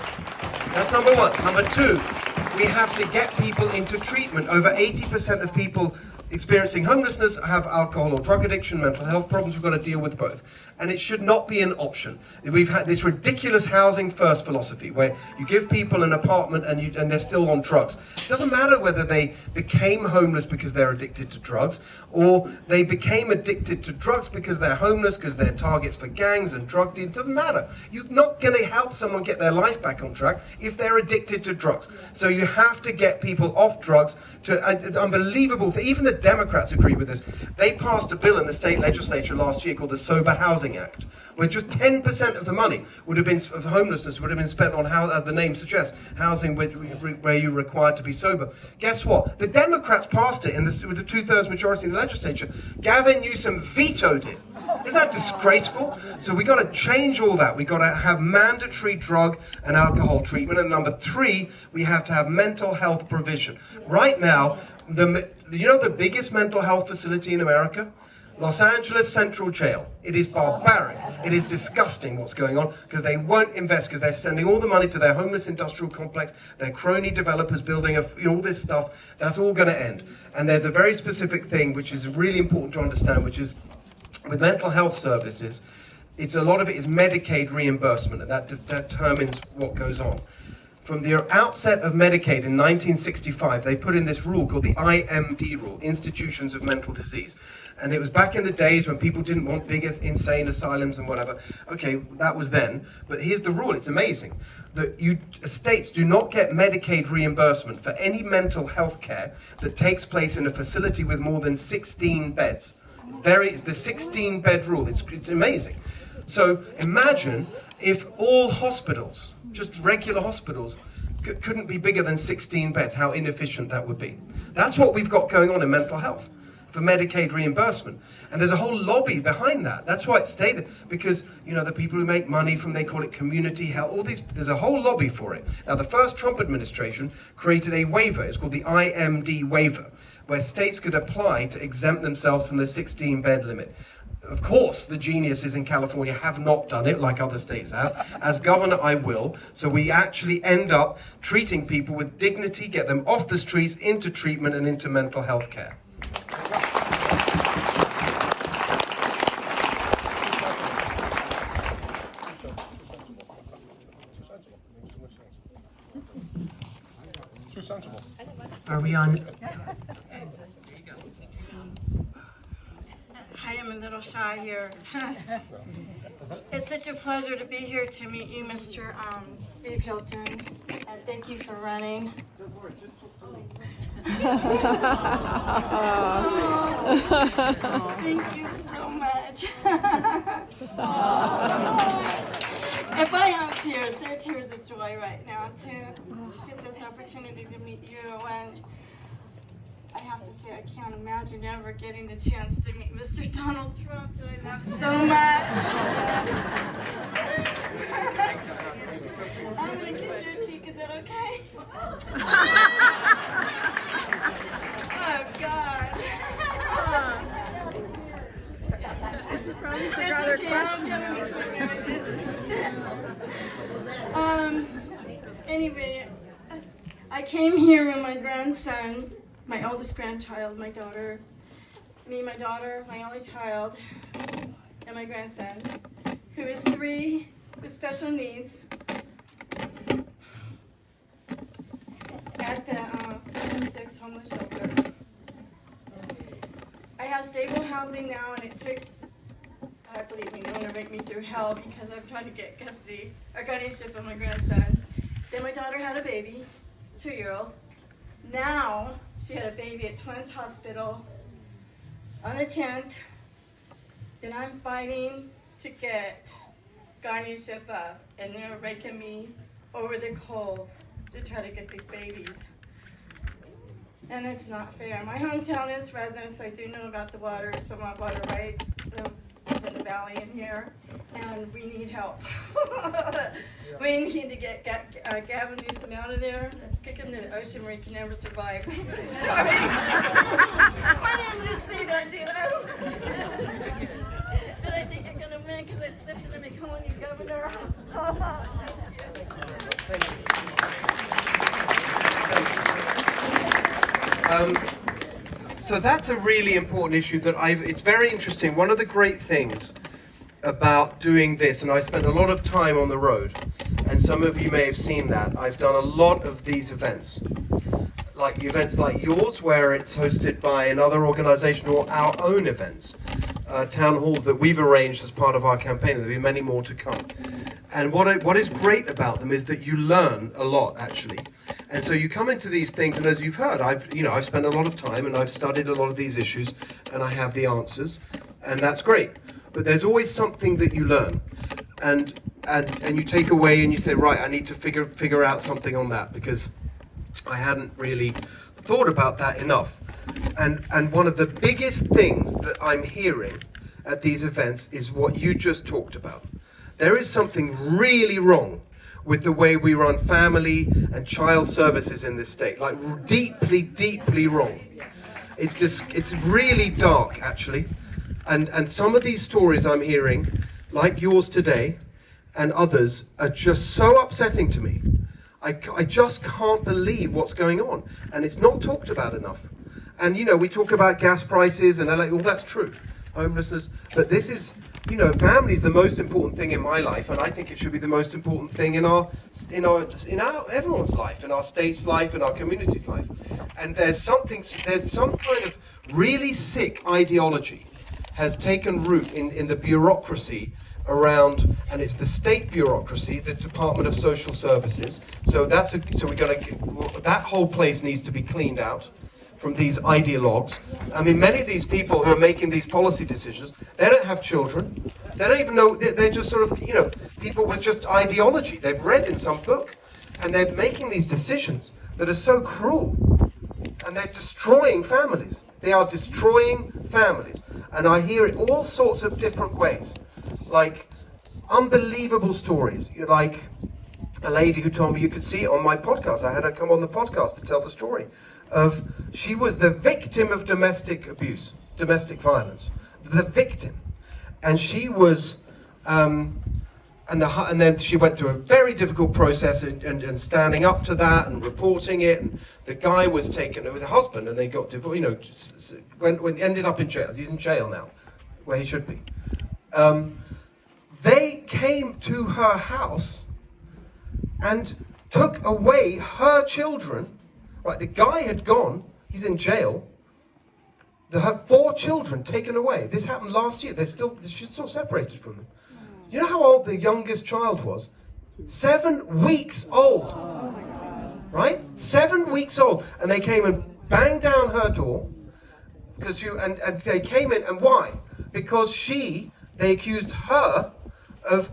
That's number one. Number two, we have to get people into treatment. Over 80% of people experiencing homelessness have alcohol or drug addiction, mental health problems. We've got to deal with both. And it should not be an option. We've had this ridiculous housing first philosophy where you give people an apartment and they're still on drugs. It doesn't matter whether they became homeless because they're addicted to drugs, or they became addicted to drugs because they're homeless, because they're targets for gangs and drug deals. It doesn't matter. You're not going to help someone get their life back on track if they're addicted to drugs. So you have to get people off drugs. Unbelievable. Even the Democrats agree with this. They passed a bill in the state legislature last year called the Sober Housing Housing Act, where just 10% of the money would have been of homelessness would have been spent on how, as the name suggests, housing where you're required to be sober. Guess what? The Democrats passed it with a 2/3 majority in the legislature. Gavin Newsom vetoed it. Isn't that disgraceful? So we got to change all that. We got to have mandatory drug and alcohol treatment. And number 3, we have to have mental health provision. Right now, the biggest mental health facility in America? Los Angeles Central Jail. It is barbaric. It is disgusting what's going on because they won't invest because they're sending all the money to their homeless industrial complex, their crony developers building all this stuff. That's all going to end. And there's a very specific thing which is really important to understand, which is with mental health services, a lot of it is Medicaid reimbursement, and that determines what goes on. From the outset of Medicaid in 1965, they put in this rule called the IMD rule, Institutions of Mental Disease. And it was back in the days when people didn't want big insane asylums and whatever. Okay, that was then. But here's the rule, it's amazing. That states do not get Medicaid reimbursement for any mental health care that takes place in a facility with more than 16 beds. It's the 16-bed rule, it's amazing. So imagine if all hospitals, just regular hospitals, couldn't be bigger than 16 beds, how inefficient that would be. That's what we've got going on in mental health for Medicaid reimbursement. And there's a whole lobby behind that. That's why it's stayed there, because the people who make money from, they call it community health, there's a whole lobby for it. Now the first Trump administration created a waiver, it's called the IMD waiver, where states could apply to exempt themselves from the 16-bed limit. Of course, the geniuses in California have not done it like other states have. As governor, I will. So we actually end up treating people with dignity, get them off the streets, into treatment and into mental health care. Are we on? I am a little shy here. It's such a pleasure to be here to meet you, Mr. Steve Hilton, and thank you for running. Thank you so much. If I have tears, they're tears of joy right now to get this opportunity to meet you, and I have to say I can't imagine ever getting the chance to meet Mr. Donald Trump, who I love so much. I'm going to kiss your cheek, is that okay? Oh, God. It's okay, I'm giving me 2 marriages. Anyway, I came here with my grandson, my oldest grandchild, my daughter, my daughter, my only child, and my grandson, who is 3 with special needs, at the 6 homeless shelter. I have stable housing now, and it took, believe me, they want to make me through hell because I'm trying to get custody or guardianship of my grandson. Then my daughter had a baby, 2-year-old. Now, she had a baby at Twins Hospital on the 10th. Then I'm fighting to get guardianship up, and they're raking me over the coals to try to get these babies. And it's not fair. My hometown is Fresno, so I do know about the water, some water rights in the valley in here, and we need help. We need to get Gavin Newsom out of there. Let's kick him to the ocean where he can never survive. Sorry. I didn't just say that, did I? But I think I'm going to win because I slipped in the McConaughey governor. So that's a really important issue that it's very interesting. One of the great things about doing this, and I spent a lot of time on the road, and some of you may have seen that, I've done a lot of these events like yours, where it's hosted by another organization, or our own events, town halls that we've arranged as part of our campaign. There'll be many more to come. And what is great about them is that you learn a lot, actually. And so you come into these things, and as you've heard, I've spent a lot of time and I've studied a lot of these issues, and I have the answers, and that's great. but there's always something that you learn, and you take away and you say, right, I need to figure out something on that, because I hadn't really thought about that enough. And one of the biggest things that I'm hearing at these events is what you just talked about. There is something really wrong with the way we run family and child services in this state, like deeply, deeply wrong. It's really dark, actually. And some of these stories I'm hearing, like yours today, and others, are just so upsetting to me. I just can't believe what's going on, and it's not talked about enough. And you know, we talk about gas prices and all that's true, homelessness, but this is, you know, family is the most important thing in my life, and I think it should be the most important thing in everyone's life, in our state's life, in our community's life. And there's some kind of really sick ideology has taken root in the bureaucracy around, and it's the state bureaucracy, the Department of Social Services. So that whole place needs to be cleaned out from these ideologues. I mean, many of these people who are making these policy decisions, they don't have children. They don't even know, they're just sort of, you know, people with just ideology. They've read in some book, and they're making these decisions that are so cruel, and they're destroying families. They are destroying families. And I hear it all sorts of different ways. Like unbelievable stories. Like a lady who told me, you could see it on my podcast. I had her come on the podcast to tell the story of, she was the victim of domestic abuse, domestic violence, the victim. And she was, and then she went through a very difficult process and standing up to that and reporting it. And the guy was taken with a husband, and they got divorced. You know, when ended up in jail. He's in jail now, where he should be. They came to her house and took away her children. Right, the guy had gone. He's in jail. Her 4 children taken away. This happened last year. She's still separated from them. You know how old the youngest child was? 7 weeks old. Right? 7 weeks old. And they came and banged down her door. And they came in, and why? Because they accused her of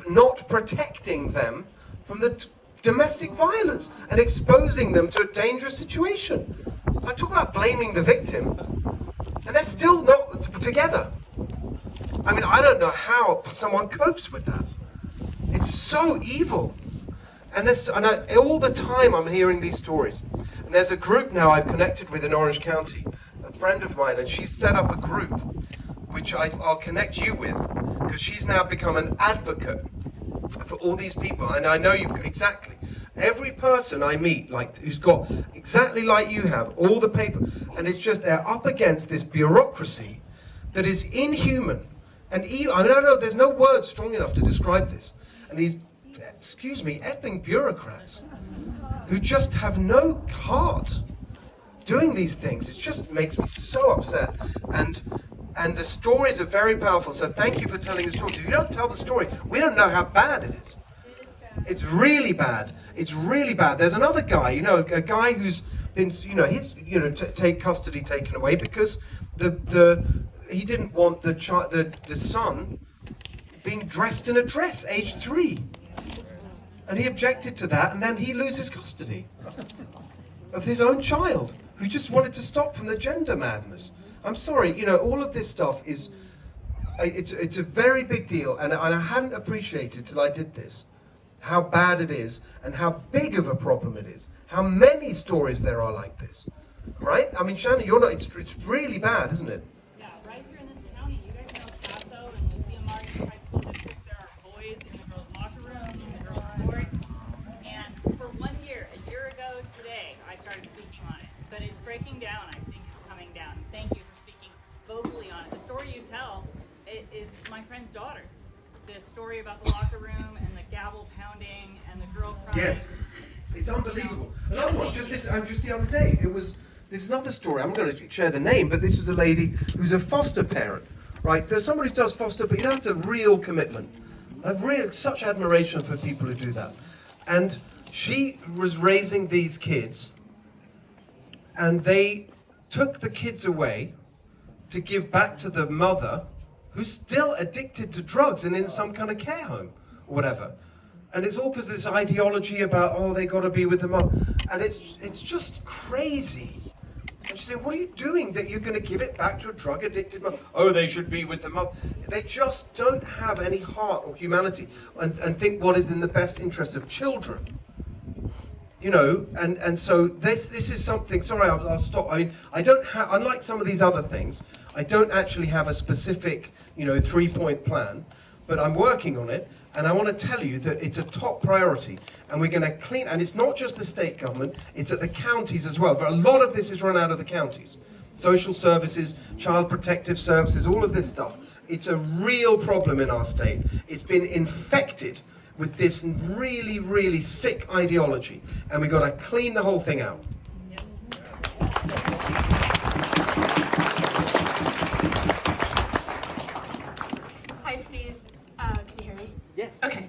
not protecting them from the domestic violence and exposing them to a dangerous situation. I talk about blaming the victim, and they're still not together. I mean, I don't know how someone copes with that. It's so evil. And all the time I'm hearing these stories. And there's a group now I've connected with in Orange County, a friend of mine, and she's set up a group, which I'll connect you with, because she's now become an advocate for all these people. And I know exactly. Every person I meet, like, who's got exactly like you have, all the paper, and it's just they're up against this bureaucracy that is inhuman. And I don't know, there's no word strong enough to describe this. And these, excuse me, effing bureaucrats who just have no heart doing these things. It just makes me so upset. And the stories are very powerful, so thank you for telling the story. If you don't tell the story, we don't know how bad it is. It's really bad. It's really bad. There's another guy, a guy who's been, take custody taken away because he didn't want the son being dressed in a dress, age 3. And he objected to that, and then he loses custody of his own child, who just wanted to stop from the gender madness. I'm sorry, all of this stuff is, it's a very big deal, and I hadn't appreciated till I did this, how bad it is, and how big of a problem it is, how many stories there are like this, right? I mean, Shannon, it's really bad, isn't it? Yeah, right here in this county, you guys know Paso and Museum Market High School District, there are boys in the girls' locker room, in the girls' sports, and for 1 year, a year ago today, I started speaking on it, but it's breaking down. I think it's coming down. Thank you for speaking vocally on it. The story you tell is my friend's daughter. The story about the locker room and the gavel pounding and the girl crying. Yes, it's unbelievable. Another one, just the other day, this is another story. I'm going to share the name, but this was a lady who's a foster parent, right? There's somebody who does foster, but that's a real commitment. Such admiration for people who do that. And she was raising these kids, and they took the kids away to give back to the mother who's still addicted to drugs and in some kind of care home or whatever. And it's all because of this ideology about, oh, they got to be with the mom. And it's just crazy. And you say, what are you doing that you're going to give it back to a drug-addicted mom? Oh, they should be with the mom. They just don't have any heart or humanity and think what is in the best interest of children. You know, and so this is something, sorry, I'll stop. I mean, I don't have, unlike some of these other things, I don't actually have a specific, 3-point plan, but I'm working on it. And I want to tell you that it's a top priority, and we're going to clean, and it's not just the state government, it's at the counties as well, but a lot of this is run out of the counties. Social services, child protective services, all of this stuff. It's a real problem in our state. It's been infected with this really, really sick ideology, and we've got to clean the whole thing out. Hi, Steve. Can you hear me? Yes. Okay.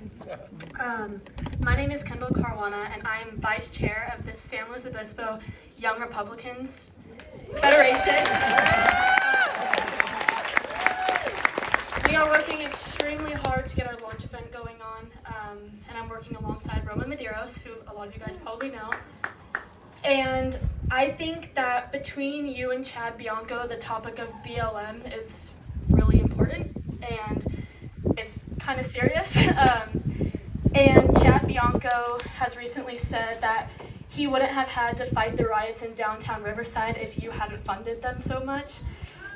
My name is Kendall Caruana, and I'm vice chair of the San Luis Obispo Young Republicans Federation. We are working extremely hard to get our launch event going on, and I'm working alongside Roman Medeiros, who a lot of you guys probably know. And I think that between you and Chad Bianco, the topic of BLM is really important, and it's kind of serious. And Chad Bianco has recently said that he wouldn't have had to fight the riots in downtown Riverside if you hadn't funded them so much.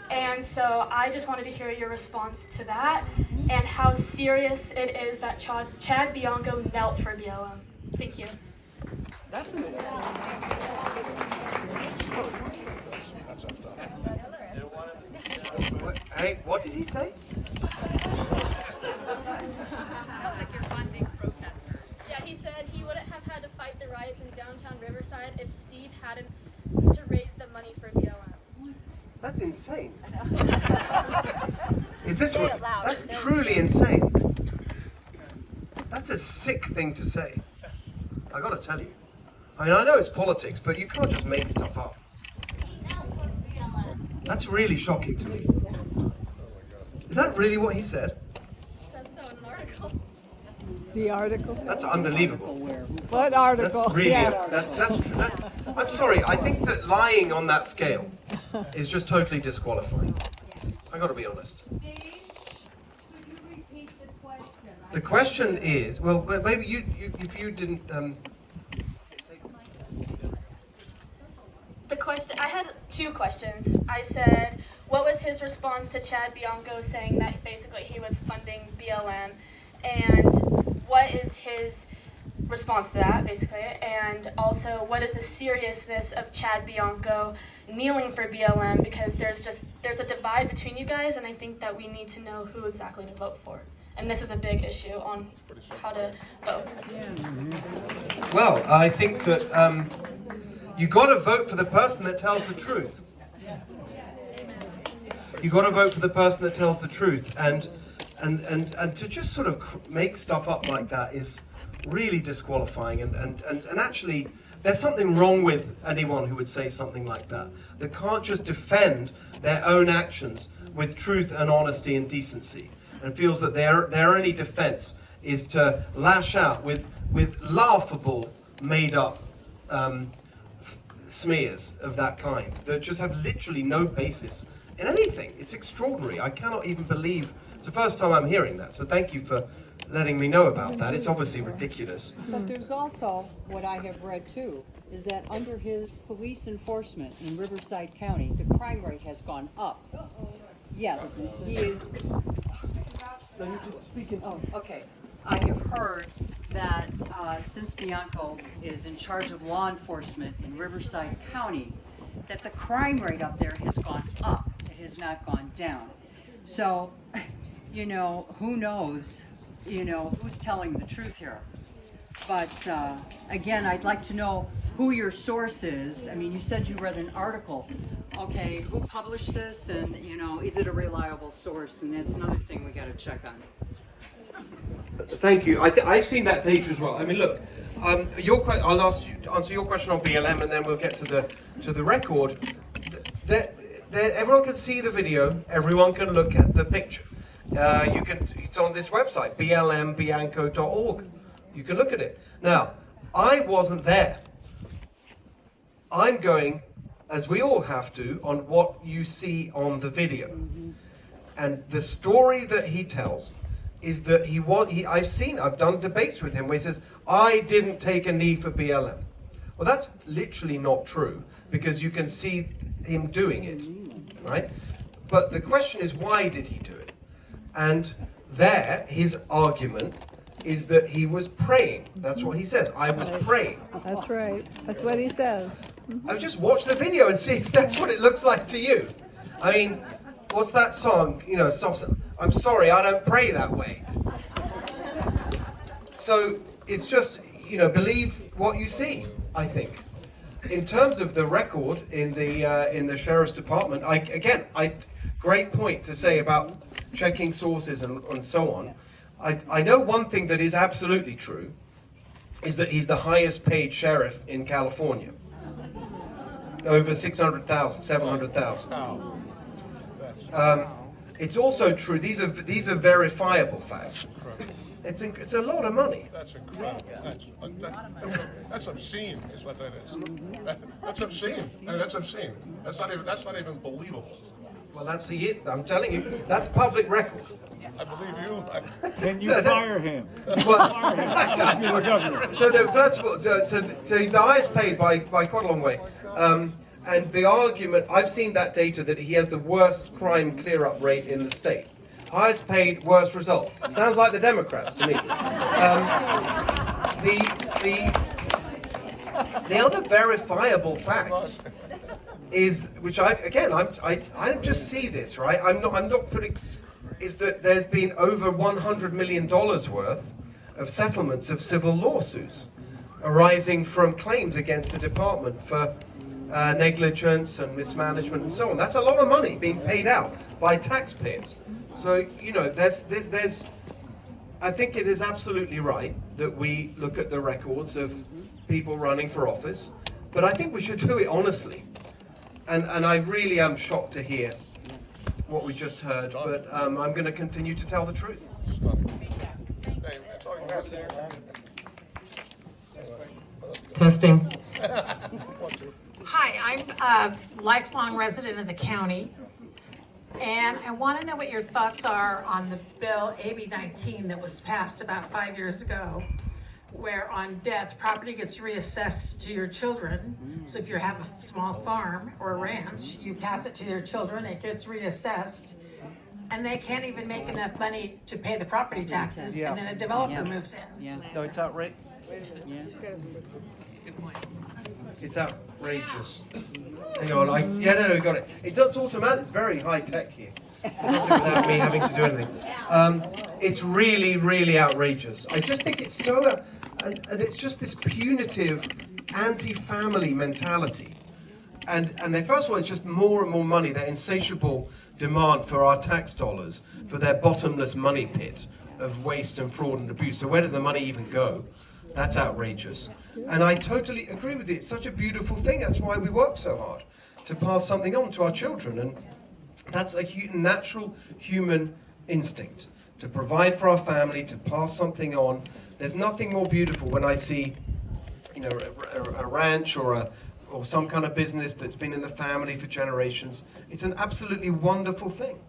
And so I just wanted to hear your response to that and how serious it is that Chad Bianco knelt for BLM. Thank you. That's a minute. Hey, what did he say? Yeah, he said he wouldn't have had to fight the riots in downtown Riverside if Steve hadn't to raise the money for BLM. That's insane. Is this what? That's truly insane. That's a sick thing to say. I got to tell you. I mean, I know it's politics, but you can't just make stuff up. That's really shocking to me. Is that really what he said? Says so in an article. The article. That's unbelievable. What article? That's really, Yeah. that's I'm sorry, I think that lying on that scale is just totally disqualifying. I got to be honest. The question is, well, maybe if you didn't. The question, I had two questions. I said, what was his response to Chad Bianco saying that basically he was funding BLM? And what is his response to that, basically? And also, what is the seriousness of Chad Bianco kneeling for BLM? Because there's a divide between you guys, and I think that we need to know who exactly to vote for. And this is a big issue on how to vote. Well, I think that you got to vote for the person that tells the truth. You got to vote for the person that tells the truth, and to just sort of make stuff up like that is really disqualifying. And actually, there's something wrong with anyone who would say something like that. They can't just defend their own actions with truth and honesty and decency, and feels that their only defense is to lash out with laughable, made-up smears of that kind that just have literally no basis in anything. It's extraordinary. I cannot even believe it's the first time I'm hearing that. So thank you for letting me know about that. It's obviously ridiculous. But there's also, what I have read too, is that under his police enforcement in Riverside County, the crime rate has gone up. Yes, he is. Oh, okay. I have heard that since Bianco is in charge of law enforcement in Riverside County, that the crime rate up there has gone up. It has not gone down. So, who knows, who's telling the truth here. But again, I'd like to know who your source is. I mean, you said you read an article. Okay, who published this, and is it a reliable source? And that's another thing we got to check on. Thank you. I've seen that data as well. I mean, look, I'll answer your question on BLM, and then we'll get to the record. Everyone can see the video. Everyone can look at the picture. It's on this website, blmbianco.org. You can look at it. Now, I wasn't there. I'm going, as we all have to, on what you see on the video. And the story that he tells is that I've done debates with him where he says, I didn't take a knee for BLM. Well, that's literally not true, because you can see him doing it, right? But the question is, why did he do it? And there, his argument is that he was praying. That's what he says. I was praying. That's right. That's what he says. I'll just watch the video and see if that's what it looks like to you. I mean, what's that song? You know, I'm sorry, I don't pray that way. So it's just, you know, believe what you see, I think. In terms of the record in the sheriff's department, great point to say about checking sources and so on. I know one thing that is absolutely true is that he's the highest paid sheriff in California. Over 600,000, 700,000. It's also true. These are verifiable facts. It's a lot of money. That's incredible. That's obscene, is what that is. That's obscene. I mean, that's obscene. That's not even believable. Well, that's it. I'm telling you, that's public record. I believe you. Can you fire him? Well, so no, first of all, so he's the highest paid by quite a long way. And the argument, I've seen that data that he has the worst crime clear-up rate in the state. Highest paid, worst results. Sounds like the Democrats to me. The other verifiable fact is, which I just see this, right? I'm not putting, is that there's been over $100 million worth of settlements of civil lawsuits arising from claims against the department for negligence and mismanagement and so on. That's a lot of money being paid out by taxpayers. So, you know, I think it is absolutely right that we look at the records of people running for office, but I think we should do it honestly. And I really am shocked to hear what we just heard, but I'm going to continue to tell the truth. Testing. Hi, I'm a lifelong resident of the county, and I want to know what your thoughts are on the bill AB 19 that was passed about 5 years ago, where on death, property gets reassessed to your children. So if you have a small farm or a ranch, you pass it to your children, it gets reassessed, and they can't even make enough money to pay the property taxes, and then a developer moves in. No, it's outrageous. It's outrageous. Hang on, no, got it. It's automatic. It's very high tech here. Without me having to do anything. It's really, really outrageous. I just think it's so, and it's just this punitive, anti-family mentality. And first of all, it's just more and more money, their insatiable demand for our tax dollars, for their bottomless money pit of waste and fraud and abuse. So where does the money even go? That's outrageous. And I totally agree with you. It's such a beautiful thing. That's why we work so hard, to pass something on to our children. And that's a natural human instinct, to provide for our family, to pass something on. There's nothing more beautiful when I see, you know, a ranch or some kind of business that's been in the family for generations. It's an absolutely wonderful thing.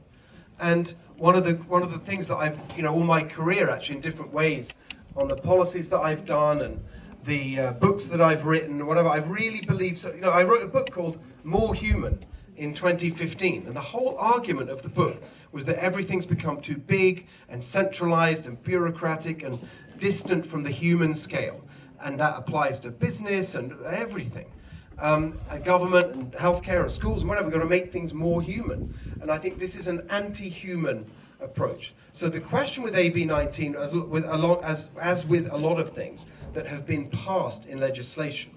And one of the things that I've, you know, all my career actually in different ways, on the policies that I've done and the books that I've written, whatever, I really believe so. You know, I wrote a book called More Human in 2015, and the whole argument of the book was that everything's become too big and centralized and bureaucratic and distant from the human scale, and that applies to business and everything. Government and healthcare and schools and whatever, we've got to make things more human. And I think this is an anti-human approach. So the question with AB 19, as with a lot of things that have been passed in legislation,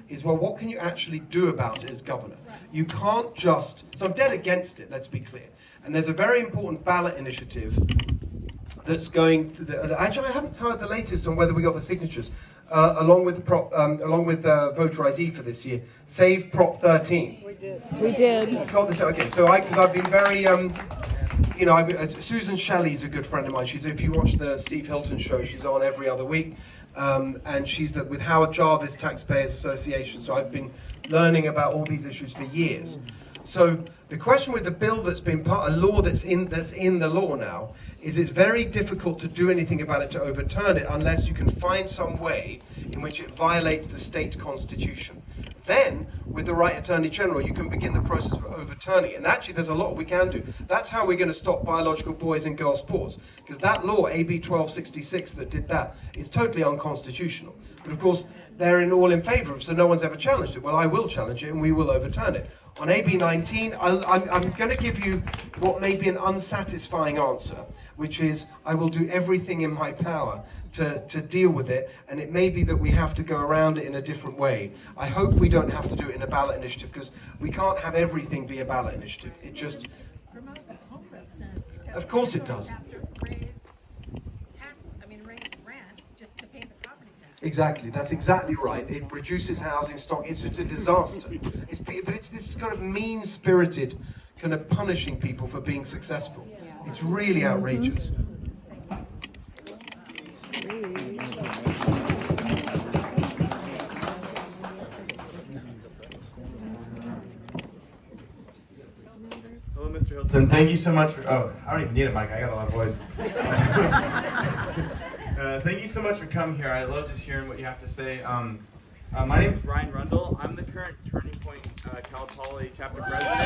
is, well, what can you actually do about it as governor? You can't just, so I'm dead against it, let's be clear. And there's a very important ballot initiative that's going, actually I haven't heard the latest on whether we got the signatures, along with voter ID for this year, Save Prop 13. We did. Got this, okay, so because I've been very, you know, Susan Shelley's a good friend of mine. If you watch the Steve Hilton show, she's on every other week. And she's with Howard Jarvis Taxpayers Association. So I've been learning about all these issues for years. So the question with the bill that's been a law that's in the law now is it's very difficult to do anything about it to overturn it unless you can find some way in which it violates the state constitution. Then, with the right Attorney General, you can begin the process of overturning it. And actually, there's a lot we can do. That's how we're going to stop biological boys and girls sports. Because that law, AB 1266, that did that, is totally unconstitutional. But of course, they're all in favor of it, so no one's ever challenged it. Well, I will challenge it, and we will overturn it. On AB 19, I'm going to give you what may be an unsatisfying answer, which is I will do everything in my power to deal with it, and it may be that we have to go around it in a different way. I hope we don't have to do it in a ballot initiative, because we can't have everything be a ballot initiative. It just... Of course it does. Exactly, that's exactly right. It reduces housing stock. It's just a disaster. But it's this kind of mean-spirited kind of punishing people for being successful. It's really outrageous. Hello, Mr. Hilton. Thank you so much for, I don't even need a mic. I got a lot of voice. Thank you so much for coming here. I love just hearing what you have to say. My name is Brian Rundle. I'm the current Turning Point Cal Poly chapter president.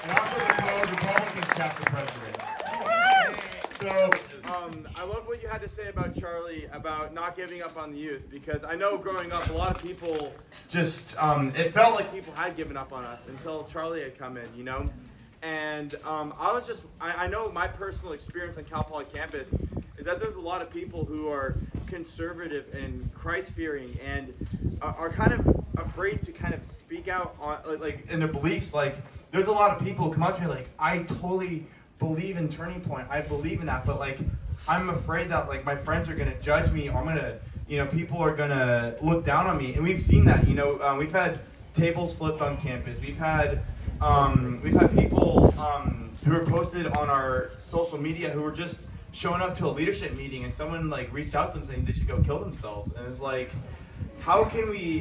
And also the co-Republicans chapter president. So, I love what you had to say about Charlie, about not giving up on the youth, because I know growing up, a lot of people just, it felt like people had given up on us until Charlie had come in, you know? And I know my personal experience on Cal Poly campus is that there's a lot of people who are conservative and Christ-fearing and are kind of afraid to kind of speak out on, like in their beliefs. Like, there's a lot of people who come up to me like, I totally believe in Turning Point. I believe in that, but like, I'm afraid that like my friends are going to judge me, or I'm going to, you know, people are going to look down on me. And we've seen that, you know, we've had tables flipped on campus. We've had people who are posted on our social media who were just showing up to a leadership meeting, and someone like reached out to them saying they should go kill themselves. And it's like, how can we,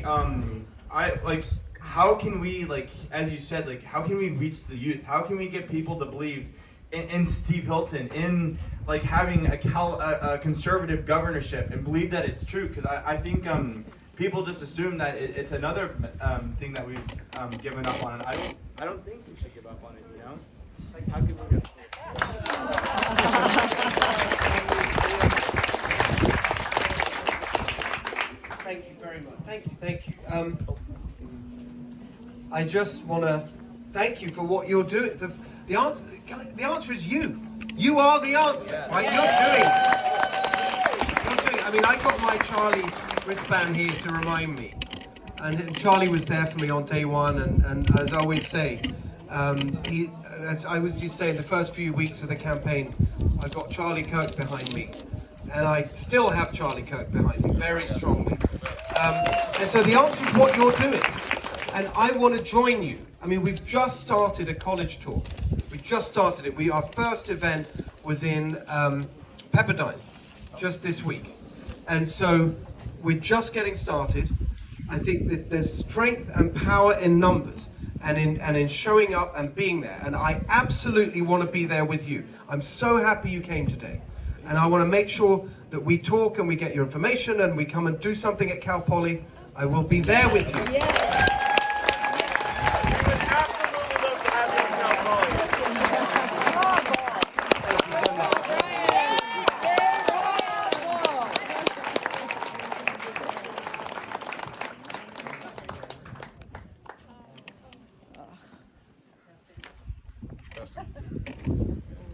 how can we, like, as you said, like, how can we reach the youth? How can we get people to believe in Steve Hilton, in like having a conservative governorship, and believe that it's true? Because I think people just assume that it's another thing that we've given up on, and I don't think we should give up on it, you know? Like, how can we give up? Thank you very much. Thank you. I just want to thank you for what you're doing. The answer is you. You are the answer, right? You're doing. I mean, I got my Charlie wristband here to remind me, and Charlie was there for me on day one. And as I always say, as I was just saying, the first few weeks of the campaign, I got Charlie Kirk behind me, and I still have Charlie Kirk behind me very strongly. And so the answer is what you're doing, and I want to join you. I mean, we've just started a college tour. We just started it. Our first event was in Pepperdine just this week, and so we're just getting started. I think there's strength and power in numbers, and in showing up and being there. And I absolutely want to be there with you. I'm so happy you came today, and I want to make sure that we talk and we get your information and we come and do something at Cal Poly. I will be there with you. Yes.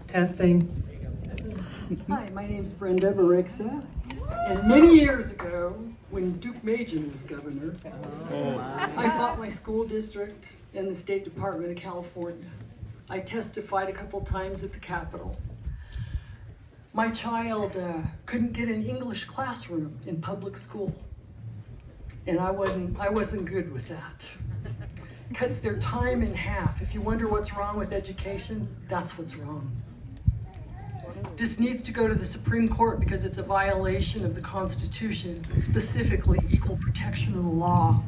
Testing. Hi, my name's Brenda Barixa, and many years ago, when Duke Majan was governor, I fought my school district in the State Department of California. I testified a couple times at the Capitol. My child couldn't get an English classroom in public school, and I wasn't good with that. cuts their time in half. If you wonder what's wrong with education, that's what's wrong. This needs to go to the Supreme Court because it's a violation of the Constitution, specifically equal protection of the law.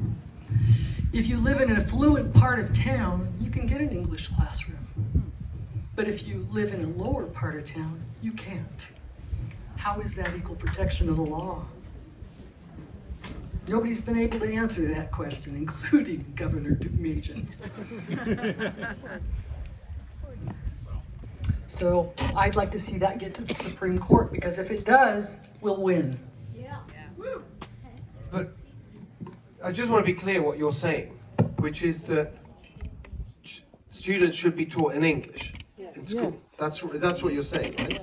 If you live in an affluent part of town, you can get an English classroom. But if you live in a lower part of town, you can't. How is that equal protection of the law? Nobody's been able to answer that question, including Governor Deukmejian. So I'd like to see that get to the Supreme Court, because if it does, we'll win. But I just want to be clear what you're saying, which is that students should be taught in English in school. Yes. That's what you're saying, right?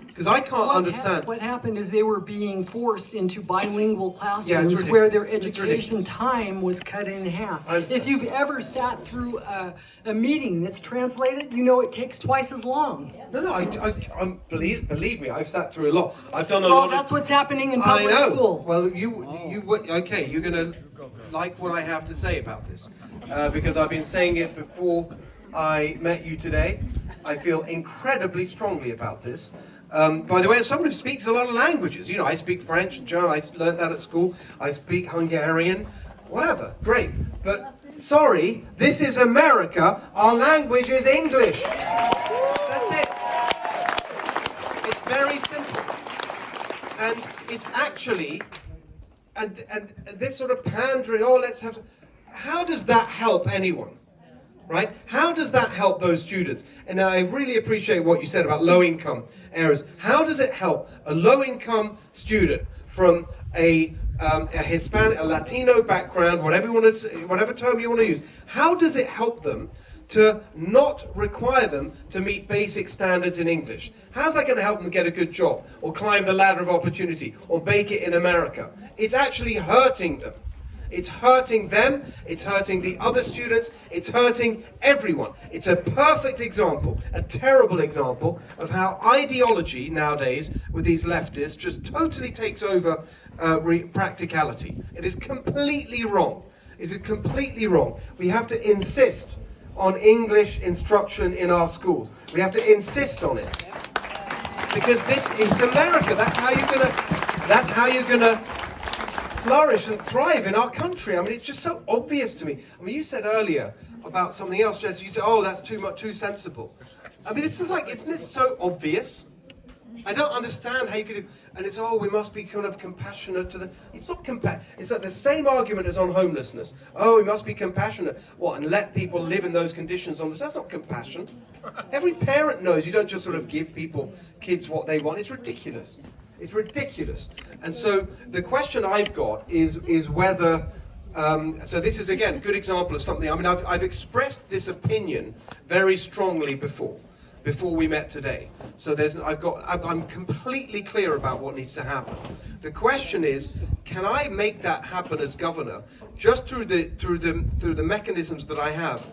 Because I can't understand. What happened is they were being forced into bilingual classrooms ridiculous. where their It's education ridiculous. time was cut in half. I understand. If you've ever sat through a meeting that's translated, you know it takes twice as long. No, believe me, I've sat through a lot. I've done a Well, lot. that's what's happening in I public know. school. Well, okay, you're gonna like what I have to say about this, because I've been saying it before I met you today. I feel incredibly strongly about this. By the way, as someone who speaks a lot of languages, you know, I speak French and German, I learned that at school, I speak Hungarian, whatever, great. But, sorry, this is America, our language is English. That's it. It's very simple. And it's actually, and this sort of pandering, how does that help anyone? Right? How does that help those students? And I really appreciate what you said about low-income areas. How does it help a low-income student from a Hispanic, a Latino background, whatever term you want to use? How does it help them to not require them to meet basic standards in English? How's that going to help them get a good job, or climb the ladder of opportunity, or make it in America? It's actually hurting them. It's hurting them, it's hurting the other students, it's hurting everyone. It's a perfect example, a terrible example, of how ideology nowadays with these leftists just totally takes over practicality. It is completely wrong. It is completely wrong. We have to insist on English instruction in our schools. We have to insist on it. Because this is America. That's how you're gonna flourish and thrive in our country. I mean, it's just so obvious to me. I mean, you said earlier about something else, Jess. You said, "Oh, that's too sensible." I mean, it's just like, isn't this so obvious? I don't understand how you could. And it's, we must be kind of compassionate to the. It's not It's like the same argument as on homelessness. Oh, we must be compassionate. What, and let people live in those conditions on this? That's not compassion. Every parent knows you don't just sort of give kids what they want. It's ridiculous. It's ridiculous. And so the question I've got is whether, so this is again a good example of something. I mean, I've expressed this opinion very strongly before we met today. So I'm completely clear about what needs to happen. The question is, can I make that happen as governor just through the mechanisms that I have?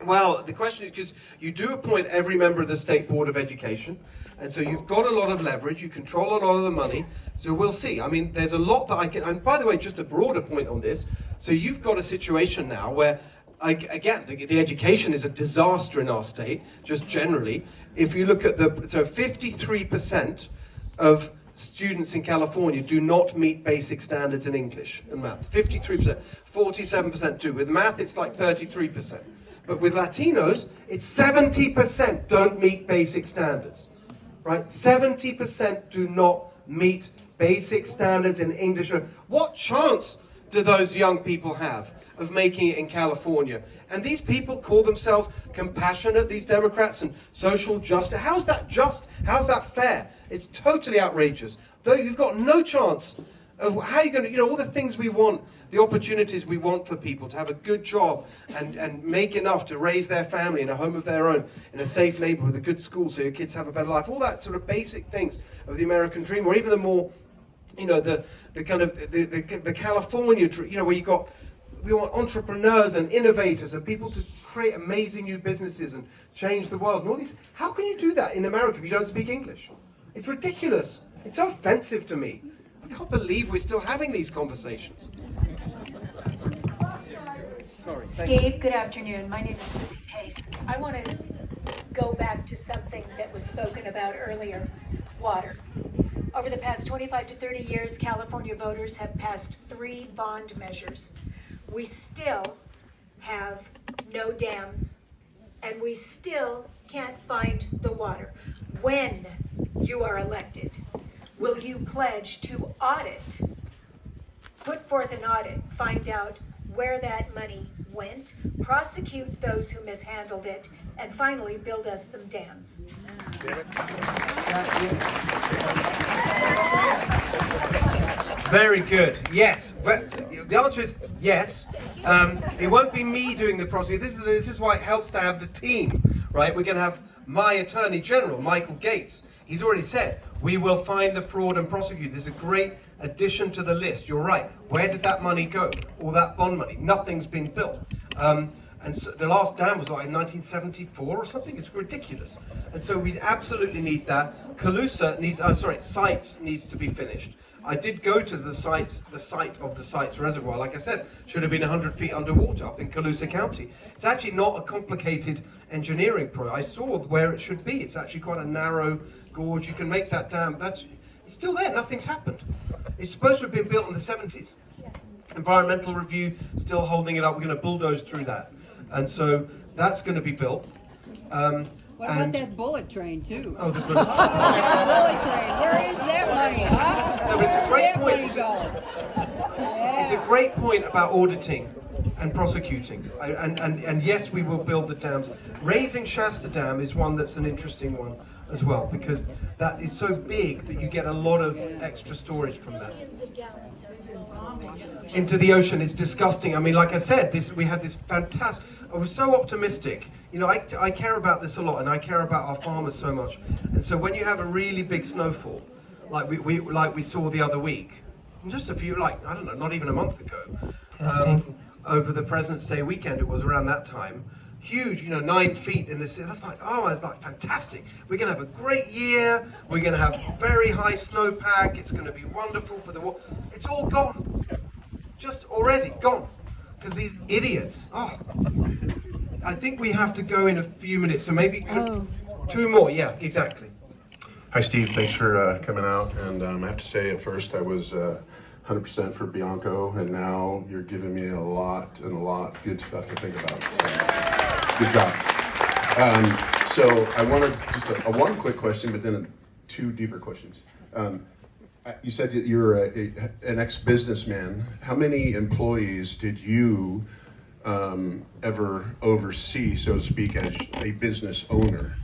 Well, the question is, because you do appoint every member of the State Board of Education. And so you've got a lot of leverage, you control a lot of the money, so we'll see. I mean, there's a lot that I can, and by the way, just a broader point on this, so you've got a situation now where, again, the education is a disaster in our state, just generally. If you look at 53% of students in California do not meet basic standards in English and math. 53%, 47% do. With math, it's like 33%. But with Latinos, it's 70% don't meet basic standards. Right? 70% do not meet basic standards in English. What chance do those young people have of making it in California? And these people call themselves compassionate, these Democrats, and social justice. How's that just? How's that fair? It's totally outrageous. Though you've got no chance of how you're going to, all the things we want, the opportunities we want for people to have a good job and make enough to raise their family in a home of their own, in a safe neighborhood with a good school so your kids have a better life. All that sort of basic things of the American dream, or even the more, the kind of the California dream, where we want entrepreneurs and innovators and people to create amazing new businesses and change the world and all these. How can you do that in America if you don't speak English? It's ridiculous. It's so offensive to me. I can't believe we're still having these conversations. Sorry. Steve, good afternoon. My name is Sissy Pace. I want to go back to something that was spoken about earlier, water. Over the past 25 to 30 years, California voters have passed 3 bond measures. We still have no dams, and we still can't find the water. When you are elected, will you pledge to audit, put forth an audit, find out where that money went, prosecute those who mishandled it, and finally build us some dams? Very good. Yes. But the answer is yes. It won't be me doing the prosecution. This is why it helps to have the team, right? We're going to have my Attorney General, Michael Gates. He's already said, we will find the fraud and prosecute. There's a great addition to the list. You're right. Where did that money go? All that bond money. Nothing's been built. And so the last dam was like in 1974 or something. It's ridiculous. And so we absolutely need that. Sites needs to be finished. I did go to the site of the Sites Reservoir. Like I said, should have been 100 feet underwater up in Colusa County. It's actually not a complicated engineering project. I saw where it should be. It's actually quite a narrow gorge. You can make that dam. It's still there. Nothing's happened. It's supposed to have been built in the 70s. Environmental review still holding it up. We're going to bulldoze through that. And so that's going to be built. What about that bullet train, too? Oh, the bullet train. Where is that money, huh? No, it's a great point. It's a great point about auditing and prosecuting. And yes, we will build the dams. Raising Shasta Dam is one that's an interesting one as well, because that is so big that you get a lot of extra storage from that. Into the ocean, it's disgusting. I mean, like I said, we had this fantastic, I was so optimistic. You know, I care about this a lot, and I care about our farmers so much. And so when you have a really big snowfall, like we saw the other week, just a few, I don't know, not even a month ago, over the President's Day weekend, it was around that time, huge, 9 feet in this, that's it's like fantastic. We're going to have a great year, we're going to have very high snowpack, it's going to be wonderful for the water. It's all gone, just already gone, because these idiots, I think we have to go in a few minutes, so maybe 2 more, yeah, exactly. Hi Steve, thanks for coming out, and I have to say at first I was 100% for Bianco, and now you're giving me a lot of good stuff to think about. So, good job. So I wanted just a one quick question, but then 2 deeper questions. You said that you're an ex-businessman. How many employees did you ever oversee, so to speak, as a business owner?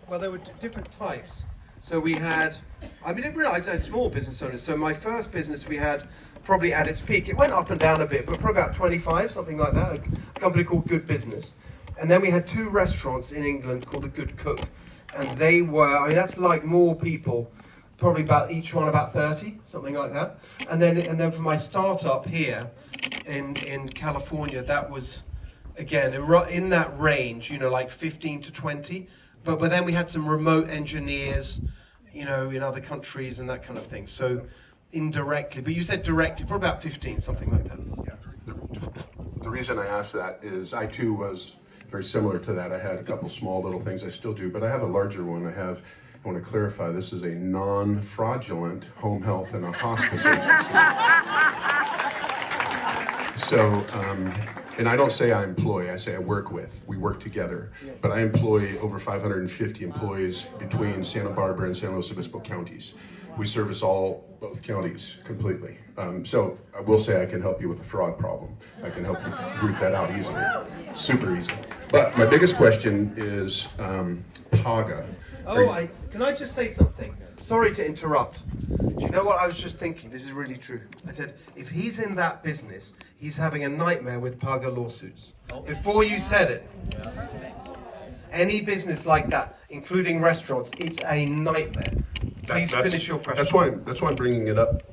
Well, there were different types. So we had, I didn't realize I had small business owners. So my first business we had probably at its peak, it went up and down a bit, but probably about 25, something like that, a company called Good Business. And then we had 2 restaurants in England called The Good Cook. And they were, that's like more people, probably about each one about 30, something like that. And then for my startup here in California, that was, again, in that range, like 15 to 20. But then we had some remote engineers, in other countries and that kind of thing. So indirectly, but you said directly, probably about 15, something like that. Yeah. The reason I asked that is I too was very similar to that. I had a couple small little things, I still do, but I have a larger one. I want to clarify, this is a non-fraudulent home health and a hospice agency. So, and I don't say I employ, I say I work with. We work together. But I employ over 550 employees between Santa Barbara and San Luis Obispo counties. We service both counties completely. So I will say I can help you with the fraud problem. I can help you root that out easily, super easy. But my biggest question is PAGA. Can I just say something? Sorry to interrupt. Do you know what I was just thinking? This is really true. I said, if he's in that business, he's having a nightmare with PAGA lawsuits. Before you said it. Any business like that, including restaurants, it's a nightmare. Please finish your question. That's why I'm bringing it up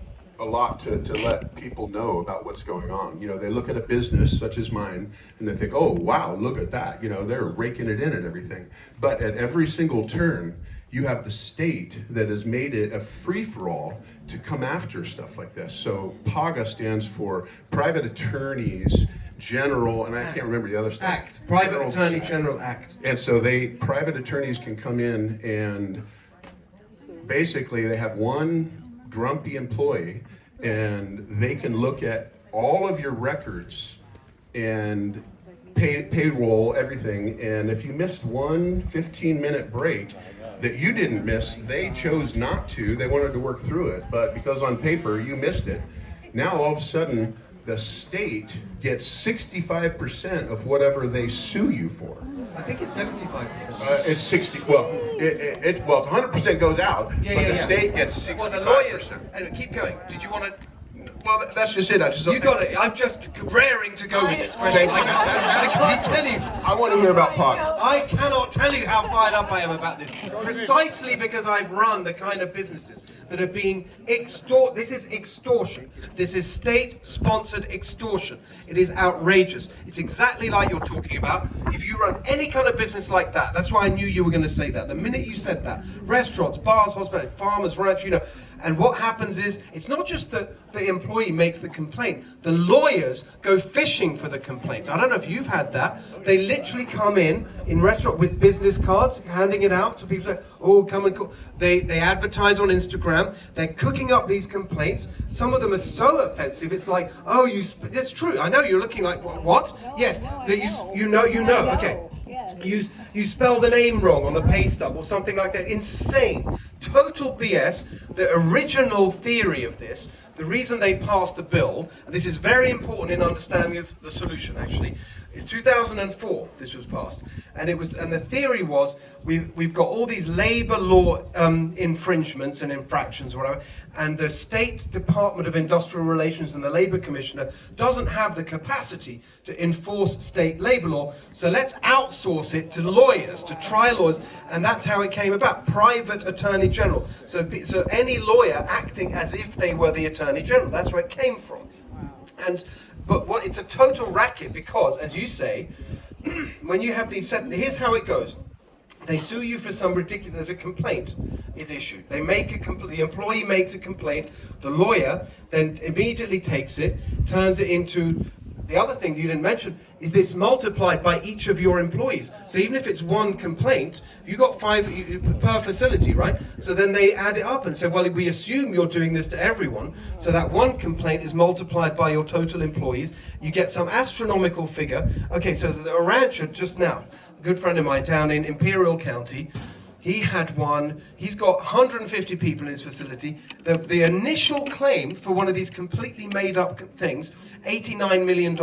a lot to let people know about what's going on. They look at a business such as mine and they think, oh wow, look at that. They're raking it in and everything. But at every single turn, you have the state that has made it a free-for-all to come after stuff like this. So PAGA stands for Private Attorneys general, and I can't remember the other stuff. Act, Private Attorney General Act. And so private attorneys can come in and basically they have one grumpy employee and they can look at all of your records and payroll, everything, and if you missed one 15-minute break that you didn't miss, they chose not to, they wanted to work through it, but because on paper you missed it, now all of a sudden the state gets 65% of whatever they sue you for. I think it's 75%. It's 60. Well, it's 100% goes out, but the state gets 65%. Well, the lawyers. Anyway, keep going. Did you want to? Well, that's just it. You got it. I'm just raring to go with this question. I can't tell you. I want to hear about pot. I cannot tell you how fired up I am about this. Precisely because I've run the kind of businesses that are being extorted. This is extortion. This is state-sponsored extortion. It is outrageous. It's exactly like you're talking about. If you run any kind of business like that, that's why I knew you were going to say that. The minute you said that, restaurants, bars, hospitals, farmers, ranch, and what happens is, it's not just that the employee makes the complaint. The lawyers go fishing for the complaints. I don't know if you've had that. They literally come in restaurant with business cards, handing it out to people. Say, oh, come and call. They advertise on Instagram. They're cooking up these complaints. Some of them are so offensive. It's like, oh, that's true. I know you're looking like what? Yes, you know. Okay. You spell the name wrong on the pay stub or something like that. Insane. Total BS. The original theory of this, the reason they passed the bill, and this is very important in understanding the solution actually, in 2004 this was passed, and the theory was we've got all these labor law infringements and infractions or whatever, and the State Department of Industrial Relations and the Labor Commissioner doesn't have the capacity to enforce state labor law, so let's outsource it to lawyers, to trial lawyers, and that's how it came about, private attorney general. So any lawyer acting as if they were the attorney general, that's where it came from. But it's a total racket because, as you say, when you have these here's how it goes. They sue you for some ridiculous, there's a complaint is issued. The employee makes a complaint, the lawyer then immediately takes it, turns it into, the other thing you didn't mention is that it's multiplied by each of your employees. So even if it's one complaint, you got 5 per facility, right? So then they add it up and say, well, we assume you're doing this to everyone, so that one complaint is multiplied by your total employees. You get some astronomical figure. Okay, so a rancher just now, a good friend of mine down in Imperial County, he had one, he's got 150 people in his facility. The initial claim for one of these completely made up things, $89 million.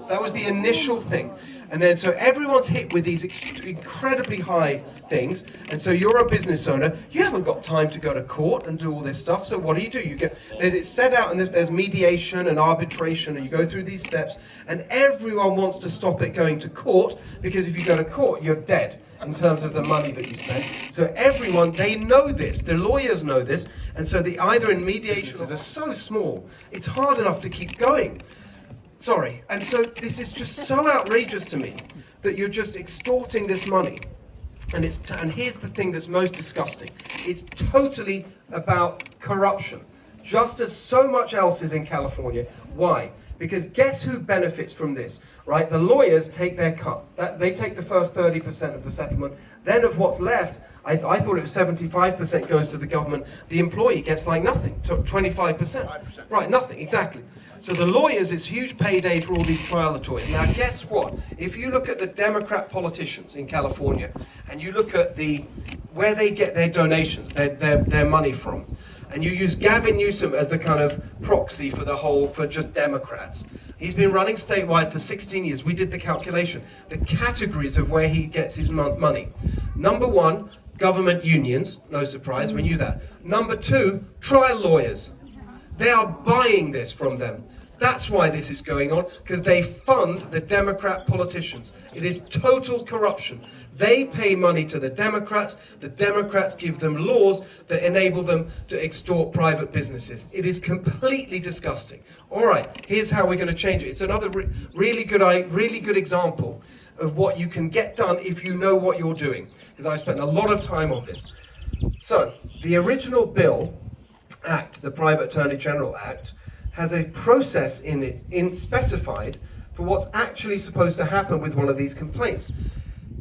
That was the initial thing. And then so everyone's hit with these incredibly high things. And so you're a business owner, you haven't got time to go to court and do all this stuff. So what do? It's set out and there's mediation and arbitration and you go through these steps and everyone wants to stop it going to court because if you go to court, you're dead in terms of the money that you spend. So everyone, they know this, the lawyers know this, and so either in mediations are so small, it's hard enough to keep going. Sorry, and so this is just so outrageous to me that you're just extorting this money. And here's the thing that's most disgusting. It's totally about corruption, just as so much else is in California. Why? Because guess who benefits from this, right? The lawyers take their cut. They take the first 30% of the settlement. Then of what's left, I thought it was 75% goes to the government. The employee gets like nothing, 25%. Right, nothing, exactly. So the lawyers, it's huge payday for all these trial attorneys. Now guess what? If you look at the Democrat politicians in California, and you look at where they get their donations, their money from, and you use Gavin Newsom as the kind of proxy for just Democrats. He's been running statewide for 16 years. We did the calculation. The categories of where he gets his money. Number 1, government unions. No surprise, we knew that. Number 2, trial lawyers. They are buying this from them. That's why this is going on, because they fund the Democrat politicians. It is total corruption. They pay money to the Democrats give them laws that enable them to extort private businesses. It is completely disgusting. All right, here's how we're going to change it. It's another really good example of what you can get done if you know what you're doing, because I've spent a lot of time on this. So, the original bill Act, the Private Attorney General Act, has a process in it specified for what's actually supposed to happen with one of these complaints.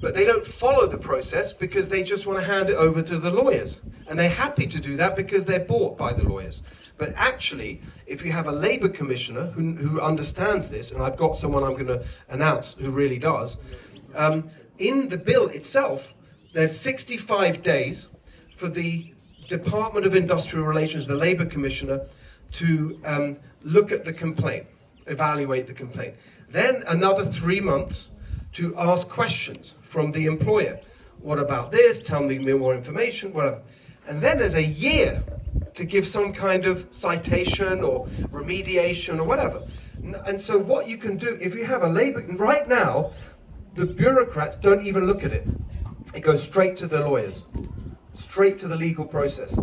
But they don't follow the process because they just want to hand it over to the lawyers. And they're happy to do that because they're bought by the lawyers. But actually, if you have a Labour commissioner who understands this, and I've got someone I'm going to announce who really does, in the bill itself, there's 65 days for the Department of Industrial Relations, the Labour commissioner, to look at the complaint, evaluate the complaint. Then another 3 months to ask questions from the employer. What about this? Tell me more information, whatever. And then there's a year to give some kind of citation or remediation or whatever. And so what you can do, if you have a Labour, right now, the bureaucrats don't even look at it. It goes straight to the lawyers, straight to the legal process.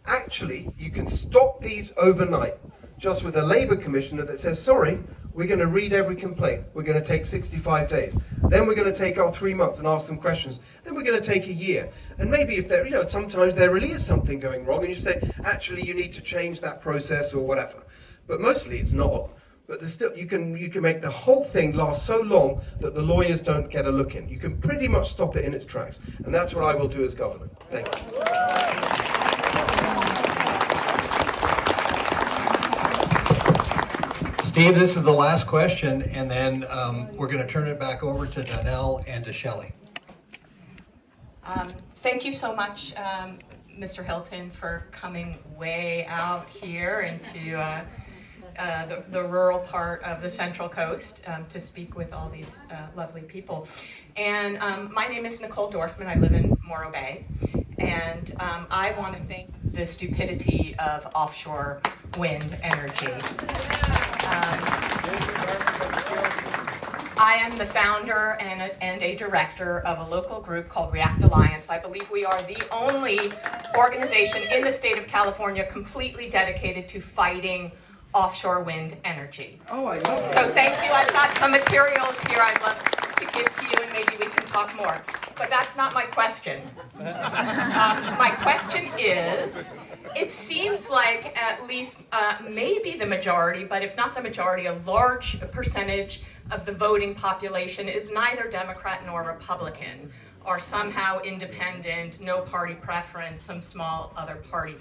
Actually, you can stop these overnight just with a Labour commissioner that says, sorry, we're going to read every complaint. We're going to take 65 days. Then we're going to take our 3 months and ask some questions. Then we're going to take a year. And maybe if there, sometimes there really is something going wrong and you say, actually, you need to change that process or whatever. But mostly it's not. But there's still, you can make the whole thing last so long that the lawyers don't get a look in. You can pretty much stop it in its tracks. And that's what I will do as governor. Thank you. Steve, this is the last question, and then we're going to turn it back over to Donnell and to Shelley. Thank you so much, Mr. Hilton, for coming way out here into the rural part of the Central Coast to speak with all these lovely people. And my name is Nicole Dorfman. I live in Morro Bay. And I want to thank the stupidity of offshore wind energy. I am the founder and a director of a local group called React Alliance. I believe we are the only organization in the state of California completely dedicated to fighting offshore wind energy. Oh, I love So thank you. I've got some materials here I'd love to give to you, and maybe we can talk more. But that's not my question. My question is, it seems like at least maybe the majority, but if not the majority, a large percentage of the voting population is neither Democrat nor Republican, or somehow independent, no party preference, some small other party.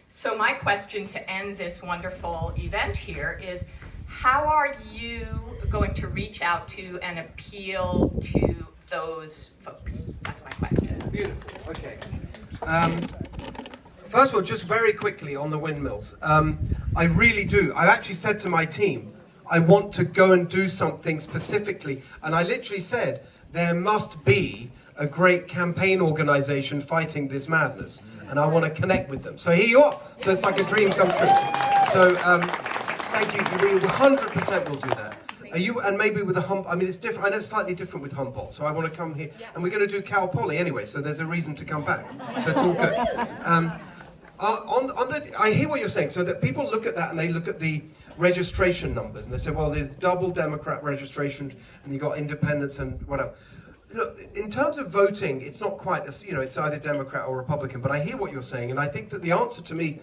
So my question to end this wonderful event here is, how are you going to reach out to and appeal to those folks? That's my question. Beautiful. Okay. First of all, just very quickly on the windmills. I really do. I've actually said to my team, I want to go and do something specifically. And I literally said, there must be a great campaign organization fighting this madness. And I want to connect with them. So here you are. So it's like a dream come true. So thank you. We 100% will do that. Are you, and maybe with the I mean, it's different. I know it's slightly different with Humboldt. So I want to come here. And we're going to do Cal Poly anyway. So there's a reason to come back. So it's all good. I hear what you're saying. So that people look at that and they look at the registration numbers and they say, well, there's double Democrat registration and you got independents and whatever. Look, in terms of voting, it's not quite, it's either Democrat or Republican, but I hear what you're saying, and I think that the answer to me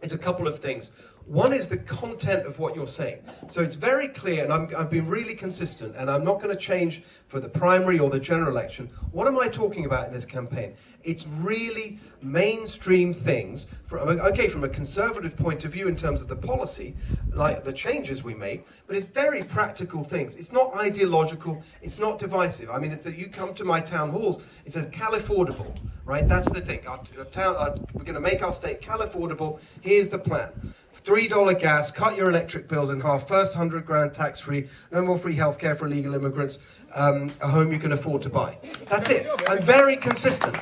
is a couple of things. One is the content of what you're saying. So it's very clear, and I've been really consistent, and I'm not going to change for the primary or the general election. What am I talking about in this campaign? It's really mainstream things, from a conservative point of view in terms of the policy, like the changes we make, but it's very practical things. It's not ideological, it's not divisive. I mean, if you come to my town halls, it says Californable, right? That's the thing. We're going to make our state Californable. Here's the plan. $3 gas, cut your electric bills in half, first 100 grand tax-free, no more free healthcare for illegal immigrants, a home you can afford to buy. That's it. I'm very consistent,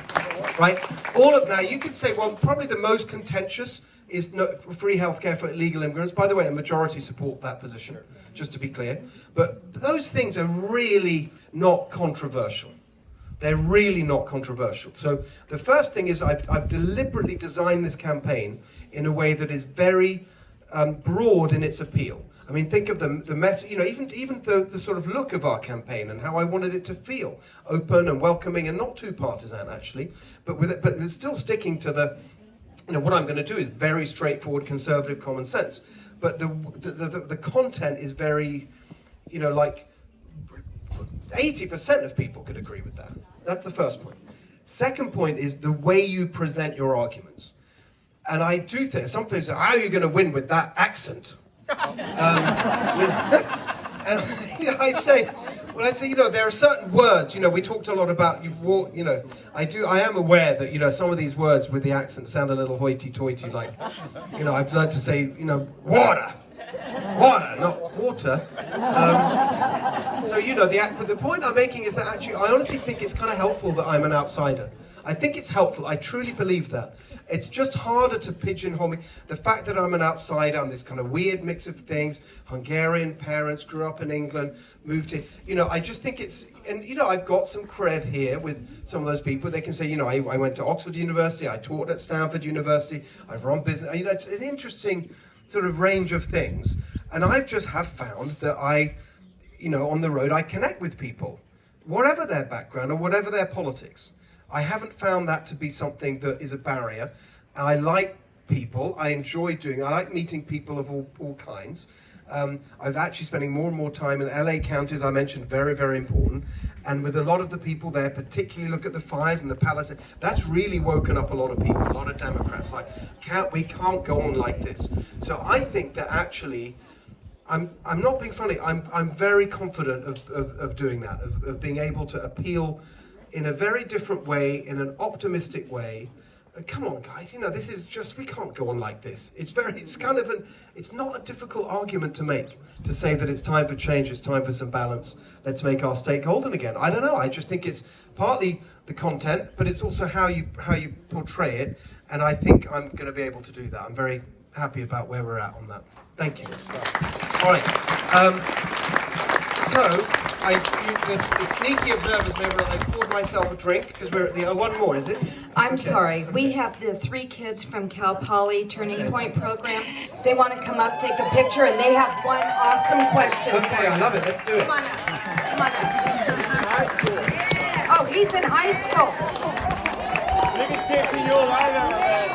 right? All of now, you could say, well, probably the most contentious is free healthcare for illegal immigrants. By the way, a majority support that position, just to be clear. But those things are really not controversial. They're really not controversial. So the first thing is I've deliberately designed this campaign in a way that is very broad in its appeal. I mean, think of the message, even the sort of look of our campaign and how I wanted it to feel, open and welcoming and not too partisan actually, but it's still sticking to the, what I'm going to do is very straightforward, conservative, common sense. But the content is very, you know, like 80% of people could agree with that. That's the first point. Second point is the way you present your arguments. And I do think, some people say, how are you going to win with that accent? And I say, you know, there are certain words, you know, we talked a lot about, you know, I am aware that, you know, some of these words with the accent sound a little hoity-toity, like, you know, I've learned to say, you know, water, not water. So, you know, but the point I'm making is that actually, I honestly think it's kind of helpful that I'm an outsider. I think it's helpful, I truly believe that. It's just harder to pigeonhole me. The fact that I'm an outsider, I'm this kind of weird mix of things, Hungarian parents, grew up in England, moved in, you know, I just think it's, and you know, I've got some cred here with some of those people. They can say, you know, I went to Oxford University, I taught at Stanford University, I've run business, you know, it's an interesting sort of range of things. And I just have found that you know, on the road, I connect with people, whatever their background or whatever their politics. I haven't found that to be something that is a barrier. I like people. I enjoy doing. I like meeting people of all kinds. I've actually spending more and more time in LA County, as I mentioned, very, very important. And with a lot of the people there, particularly look at the fires and the Palisades, that's really woken up a lot of people, a lot of Democrats. Like, we can't go on like this. So I think that actually, I'm not being funny. I'm very confident of doing that, of being able to appeal in a very different way, in an optimistic way. Come on, guys, you know, this is just, we can't go on like this. It's not a difficult argument to make, to say that it's time for change, it's time for some balance. Let's make our state golden again. I don't know, I just think it's partly the content, but it's also how you portray it, and I think I'm going to be able to do that. I'm very happy about where we're at on that. Thank you. All right. So, the sneaky observers member, I poured myself a drink, because we're at the, one more, is it? I'm sorry, we have the 3 kids from Cal Poly Turning Point program. They want to come up, take a picture, and they have one awesome question. Okay, I love it, let's do it. Come on up, come on up. Yeah. Oh, he's in high school. Biggest kick to your life ever, man.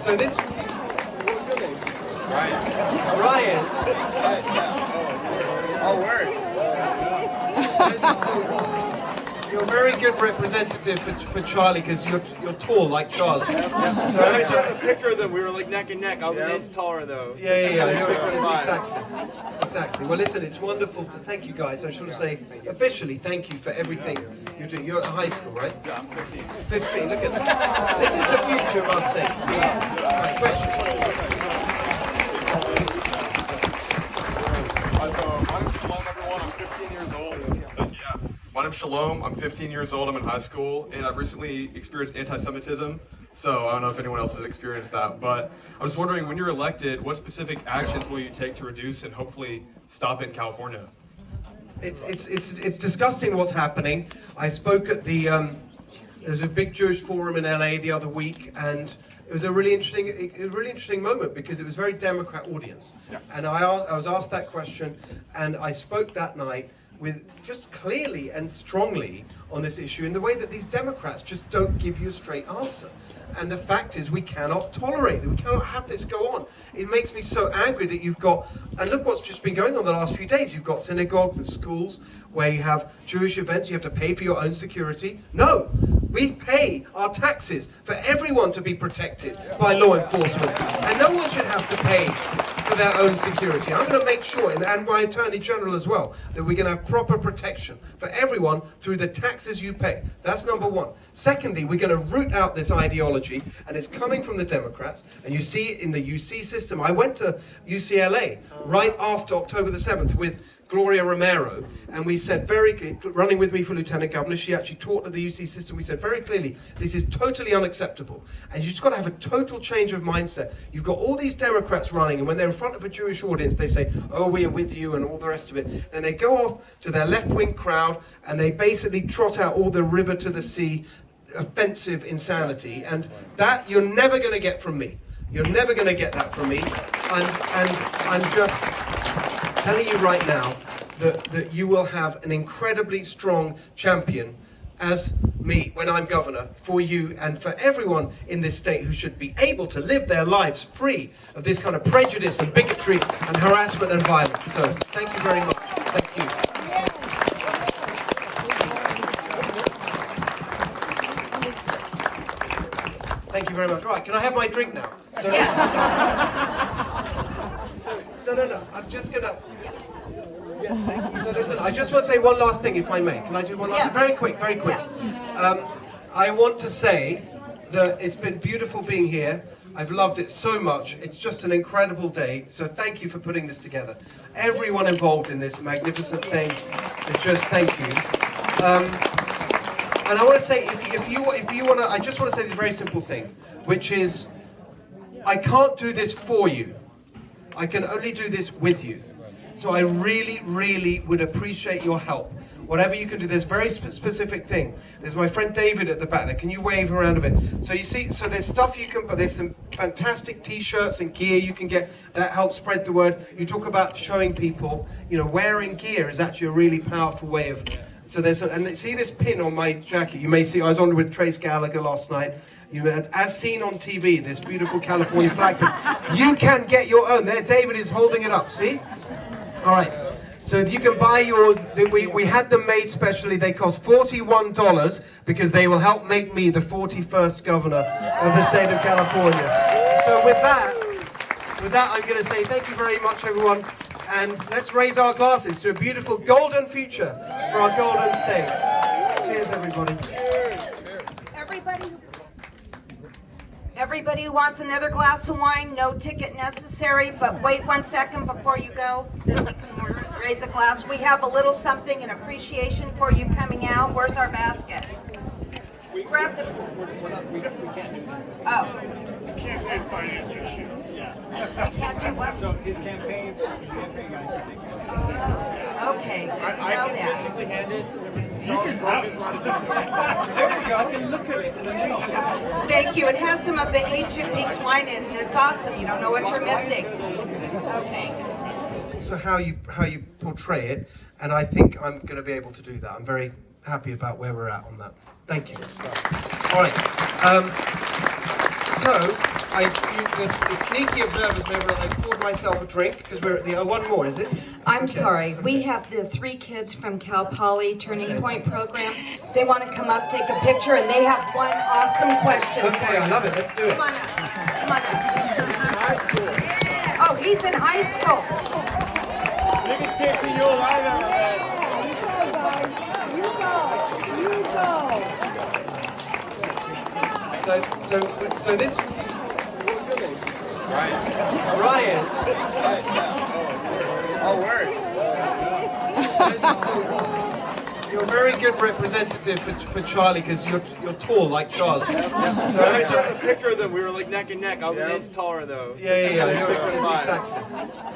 So this. What's your name? Ryan. Oh, word. You're a very good representative for Charlie because you're tall like Charlie. So I took a picture of them. We were like neck and neck. I was an inch taller though. Yeah. Exactly. Well, listen, it's wonderful to thank you guys. I should say officially thank you for everything you're doing. You're at high school, right? Yeah, I'm 15. 15. Look at that. This is the future of our state. Right, questions. So my name's Shalom, everyone. I'm 15 years old. My name's Shalom. I'm 15 years old. I'm in high school, and I've recently experienced anti-Semitism. So I don't know if anyone else has experienced that, but I was wondering, when you're elected, what specific actions will you take to reduce and hopefully stop it in California? It's disgusting what's happening. I spoke at the there's a big Jewish forum in LA the other week, and it was a really interesting moment because it was a very Democrat audience. Yeah. And I was asked that question, and I spoke that night with just clearly and strongly on this issue in the way that these Democrats just don't give you a straight answer. And the fact is, we cannot tolerate it. We cannot have this go on. It makes me so angry that you've got, and look what's just been going on the last few days. You've got synagogues and schools where you have Jewish events. You have to pay for your own security. No, we pay our taxes for everyone to be protected by law enforcement. And no one should have to pay for their own security. I'm going to make sure, and my Attorney General as well, that we're going to have proper protection for everyone through the taxes you pay. That's number one. Secondly, we're going to root out this ideology, and it's coming from the Democrats, and you see it in the UC system. I went to UCLA right after October the 7th with Gloria Romero, and we said running with me for Lieutenant Governor, she actually taught at the UC system, we said very clearly, this is totally unacceptable. And you just got to have a total change of mindset. You've got all these Democrats running, and when they're in front of a Jewish audience, they say, oh, we are with you, and all the rest of it. Then they go off to their left-wing crowd, and they basically trot out all the river to the sea, offensive insanity. And that you're never going to get from me. You're never going to get that from me. And I'm just telling you right now that you will have an incredibly strong champion as me when I'm governor, for you and for everyone in this state who should be able to live their lives free of this kind of prejudice and bigotry and harassment and violence. So thank you very much. Thank you. Thank you very much. Right, can I have my drink now? So, no, I'm just gonna... So listen, I just want to say one last thing, if I may. Can I do one last thing? Very quick, very quick. I want to say that it's been beautiful being here. I've loved it so much. It's just an incredible day. So thank you for putting this together. Everyone involved in this magnificent thing, it's just thank you. And I want to say, if you want to, I just want to say this very simple thing, which is, I can't do this for you. I can only do this with you. So I really, really would appreciate your help. Whatever you can do, there's a very specific thing. There's my friend David at the back there. Can you wave around a bit? So you see, so there's stuff you can, but there's some fantastic t-shirts and gear you can get that help spread the word. You talk about showing people, you know, wearing gear is actually a really powerful way of, so there's, and see this pin on my jacket. You may see, I was on with Trace Gallagher last night. You know, as seen on TV, this beautiful California flag pin. You can get your own. There, David is holding it up, see? All right, so you can buy yours. We had them made specially. They cost $41 because they will help make me the 41st governor of the state of California. So with that, I'm going to say thank you very much, everyone, and let's raise our glasses to a beautiful golden future for our golden state. Cheers, everybody. Everybody who wants another glass of wine, no ticket necessary, but wait 1 second before you go. Raise a glass. We have a little something in appreciation for you coming out. Where's our basket? Grab the... We can't do that. Oh. We can't make finance issues. Yeah. We can't do what? So his campaign guys. Okay, didn't know that. Physically hand it. You can grab it. There you go. You can look at it. Thank you. It has some of the ancient peaks wine in it. It's awesome. You don't know what you're missing. Okay. So how you portray it, and I think I'm going to be able to do that. I'm very happy about where we're at on that. Thank you. All right. The sneaky observers member, I poured myself a drink because we're at the one more, is it? I'm sorry. We have the 3 kids from Cal Poly Turning Point program. They want to come up, take a picture, and they have one awesome question. Okay, I love it. Let's do it. Come on up. Come on up. Oh, he's in high school. Biggest kid to your life ever. So this. Ryan. Oh, word. You're a very good representative for Charlie because you're tall like Charlie. So I took a picture of them. We were like neck and neck. I was an inch taller though. Yeah.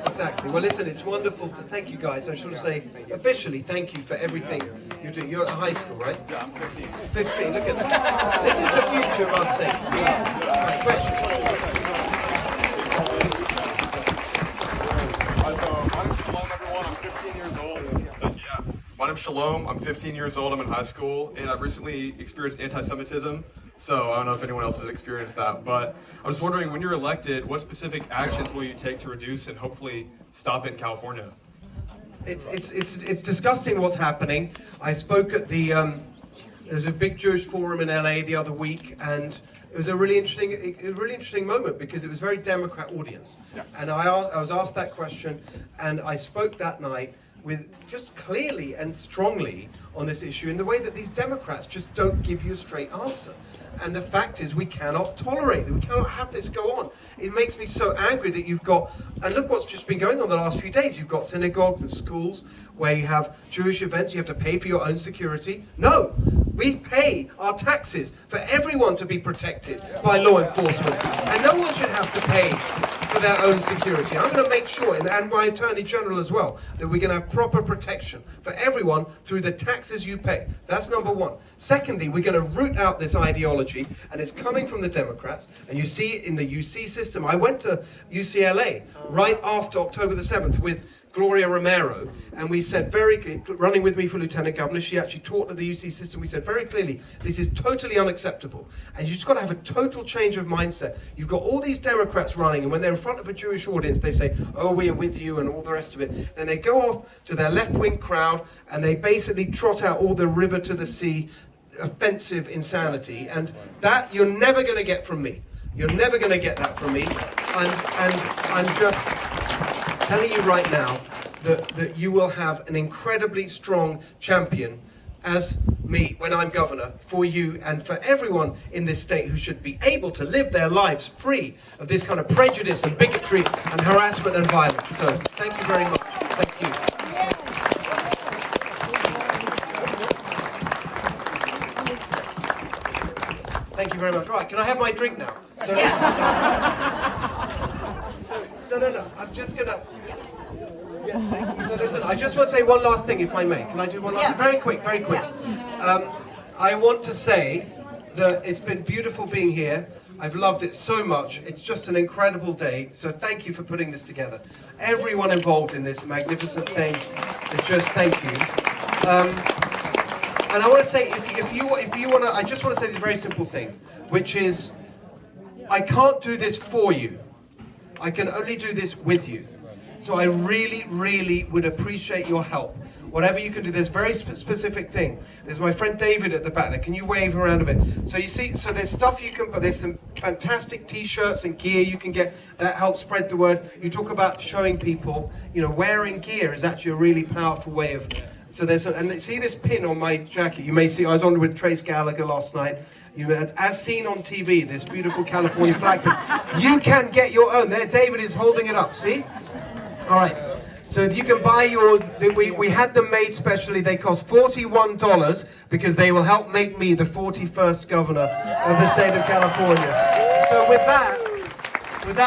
Exactly. Well, listen, it's wonderful to thank you guys. I should say officially thank you for everything you're doing. You're at high school, right? Yeah, I'm 15. 15. Look at that. This is the future of our state. Right, questions. My name's Shalom. I'm 15 years old. I'm in high school, and I've recently experienced anti-Semitism. So I don't know if anyone else has experienced that, but I was wondering, when you're elected, what specific actions will you take to reduce and hopefully stop it in California? It's disgusting what's happening. I spoke at the there's a big Jewish forum in LA the other week, and it was a really interesting moment because it was a very Democrat audience. Yeah. And I was asked that question, and I spoke that night with just clearly and strongly on this issue in the way that these Democrats just don't give you a straight answer. And the fact is we cannot tolerate it. We cannot have this go on. It makes me so angry that you've got, and look what's just been going on the last few days. You've got synagogues and schools where you have Jewish events, you have to pay for your own security. No, we pay our taxes for everyone to be protected by law enforcement. And no one should have to pay for their own security. I'm going to make sure, and my Attorney General as well, that we're going to have proper protection for everyone through the taxes you pay. That's number one. Secondly, we're going to root out this ideology, and it's coming from the Democrats, and you see it in the UC system. I went to UCLA right after October the 7th with Gloria Romero, and we said running with me for Lieutenant Governor, she actually taught at the UC system, we said very clearly, this is totally unacceptable. And you just got to have a total change of mindset. You've got all these Democrats running, and when they're in front of a Jewish audience, they say, oh, we are with you, and all the rest of it. Then they go off to their left-wing crowd, and they basically trot out all the river to the sea, offensive insanity. And that you're never going to get from me. You're never going to get that from me. And I'm just telling you right now that you will have an incredibly strong champion as me when I'm governor for you and for everyone in this state who should be able to live their lives free of this kind of prejudice and bigotry and harassment and violence. So thank you very much. Thank you. Thank you very much. Right, can I have my drink now? So, no, I'm just gonna. So listen, I just want to say one last thing, if I may. Can I do one last thing? Very quick, very quick. I want to say that it's been beautiful being here. I've loved it so much. It's just an incredible day. So thank you for putting this together. Everyone involved in this magnificent thing, it's just thank you. And I want to say, if you want to, I just want to say this very simple thing, which is, I can't do this for you. I can only do this with you. So I really, really would appreciate your help. Whatever you can do, there's very specific thing. There's my friend David at the back there. Can you wave around a bit? So you see, so there's stuff you can, but there's some fantastic t-shirts and gear you can get that helps spread the word. You talk about showing people, wearing gear is actually a really powerful way of, so there's, and see this pin on my jacket. You may see, I was on with Trace Gallagher last night. As seen on TV, this beautiful California flag pin. You can get your own. There, David is holding it up, see? All right, so you can buy yours. We had them made specially. They cost $41 because they will help make me the 41st governor of the state of California. So with that,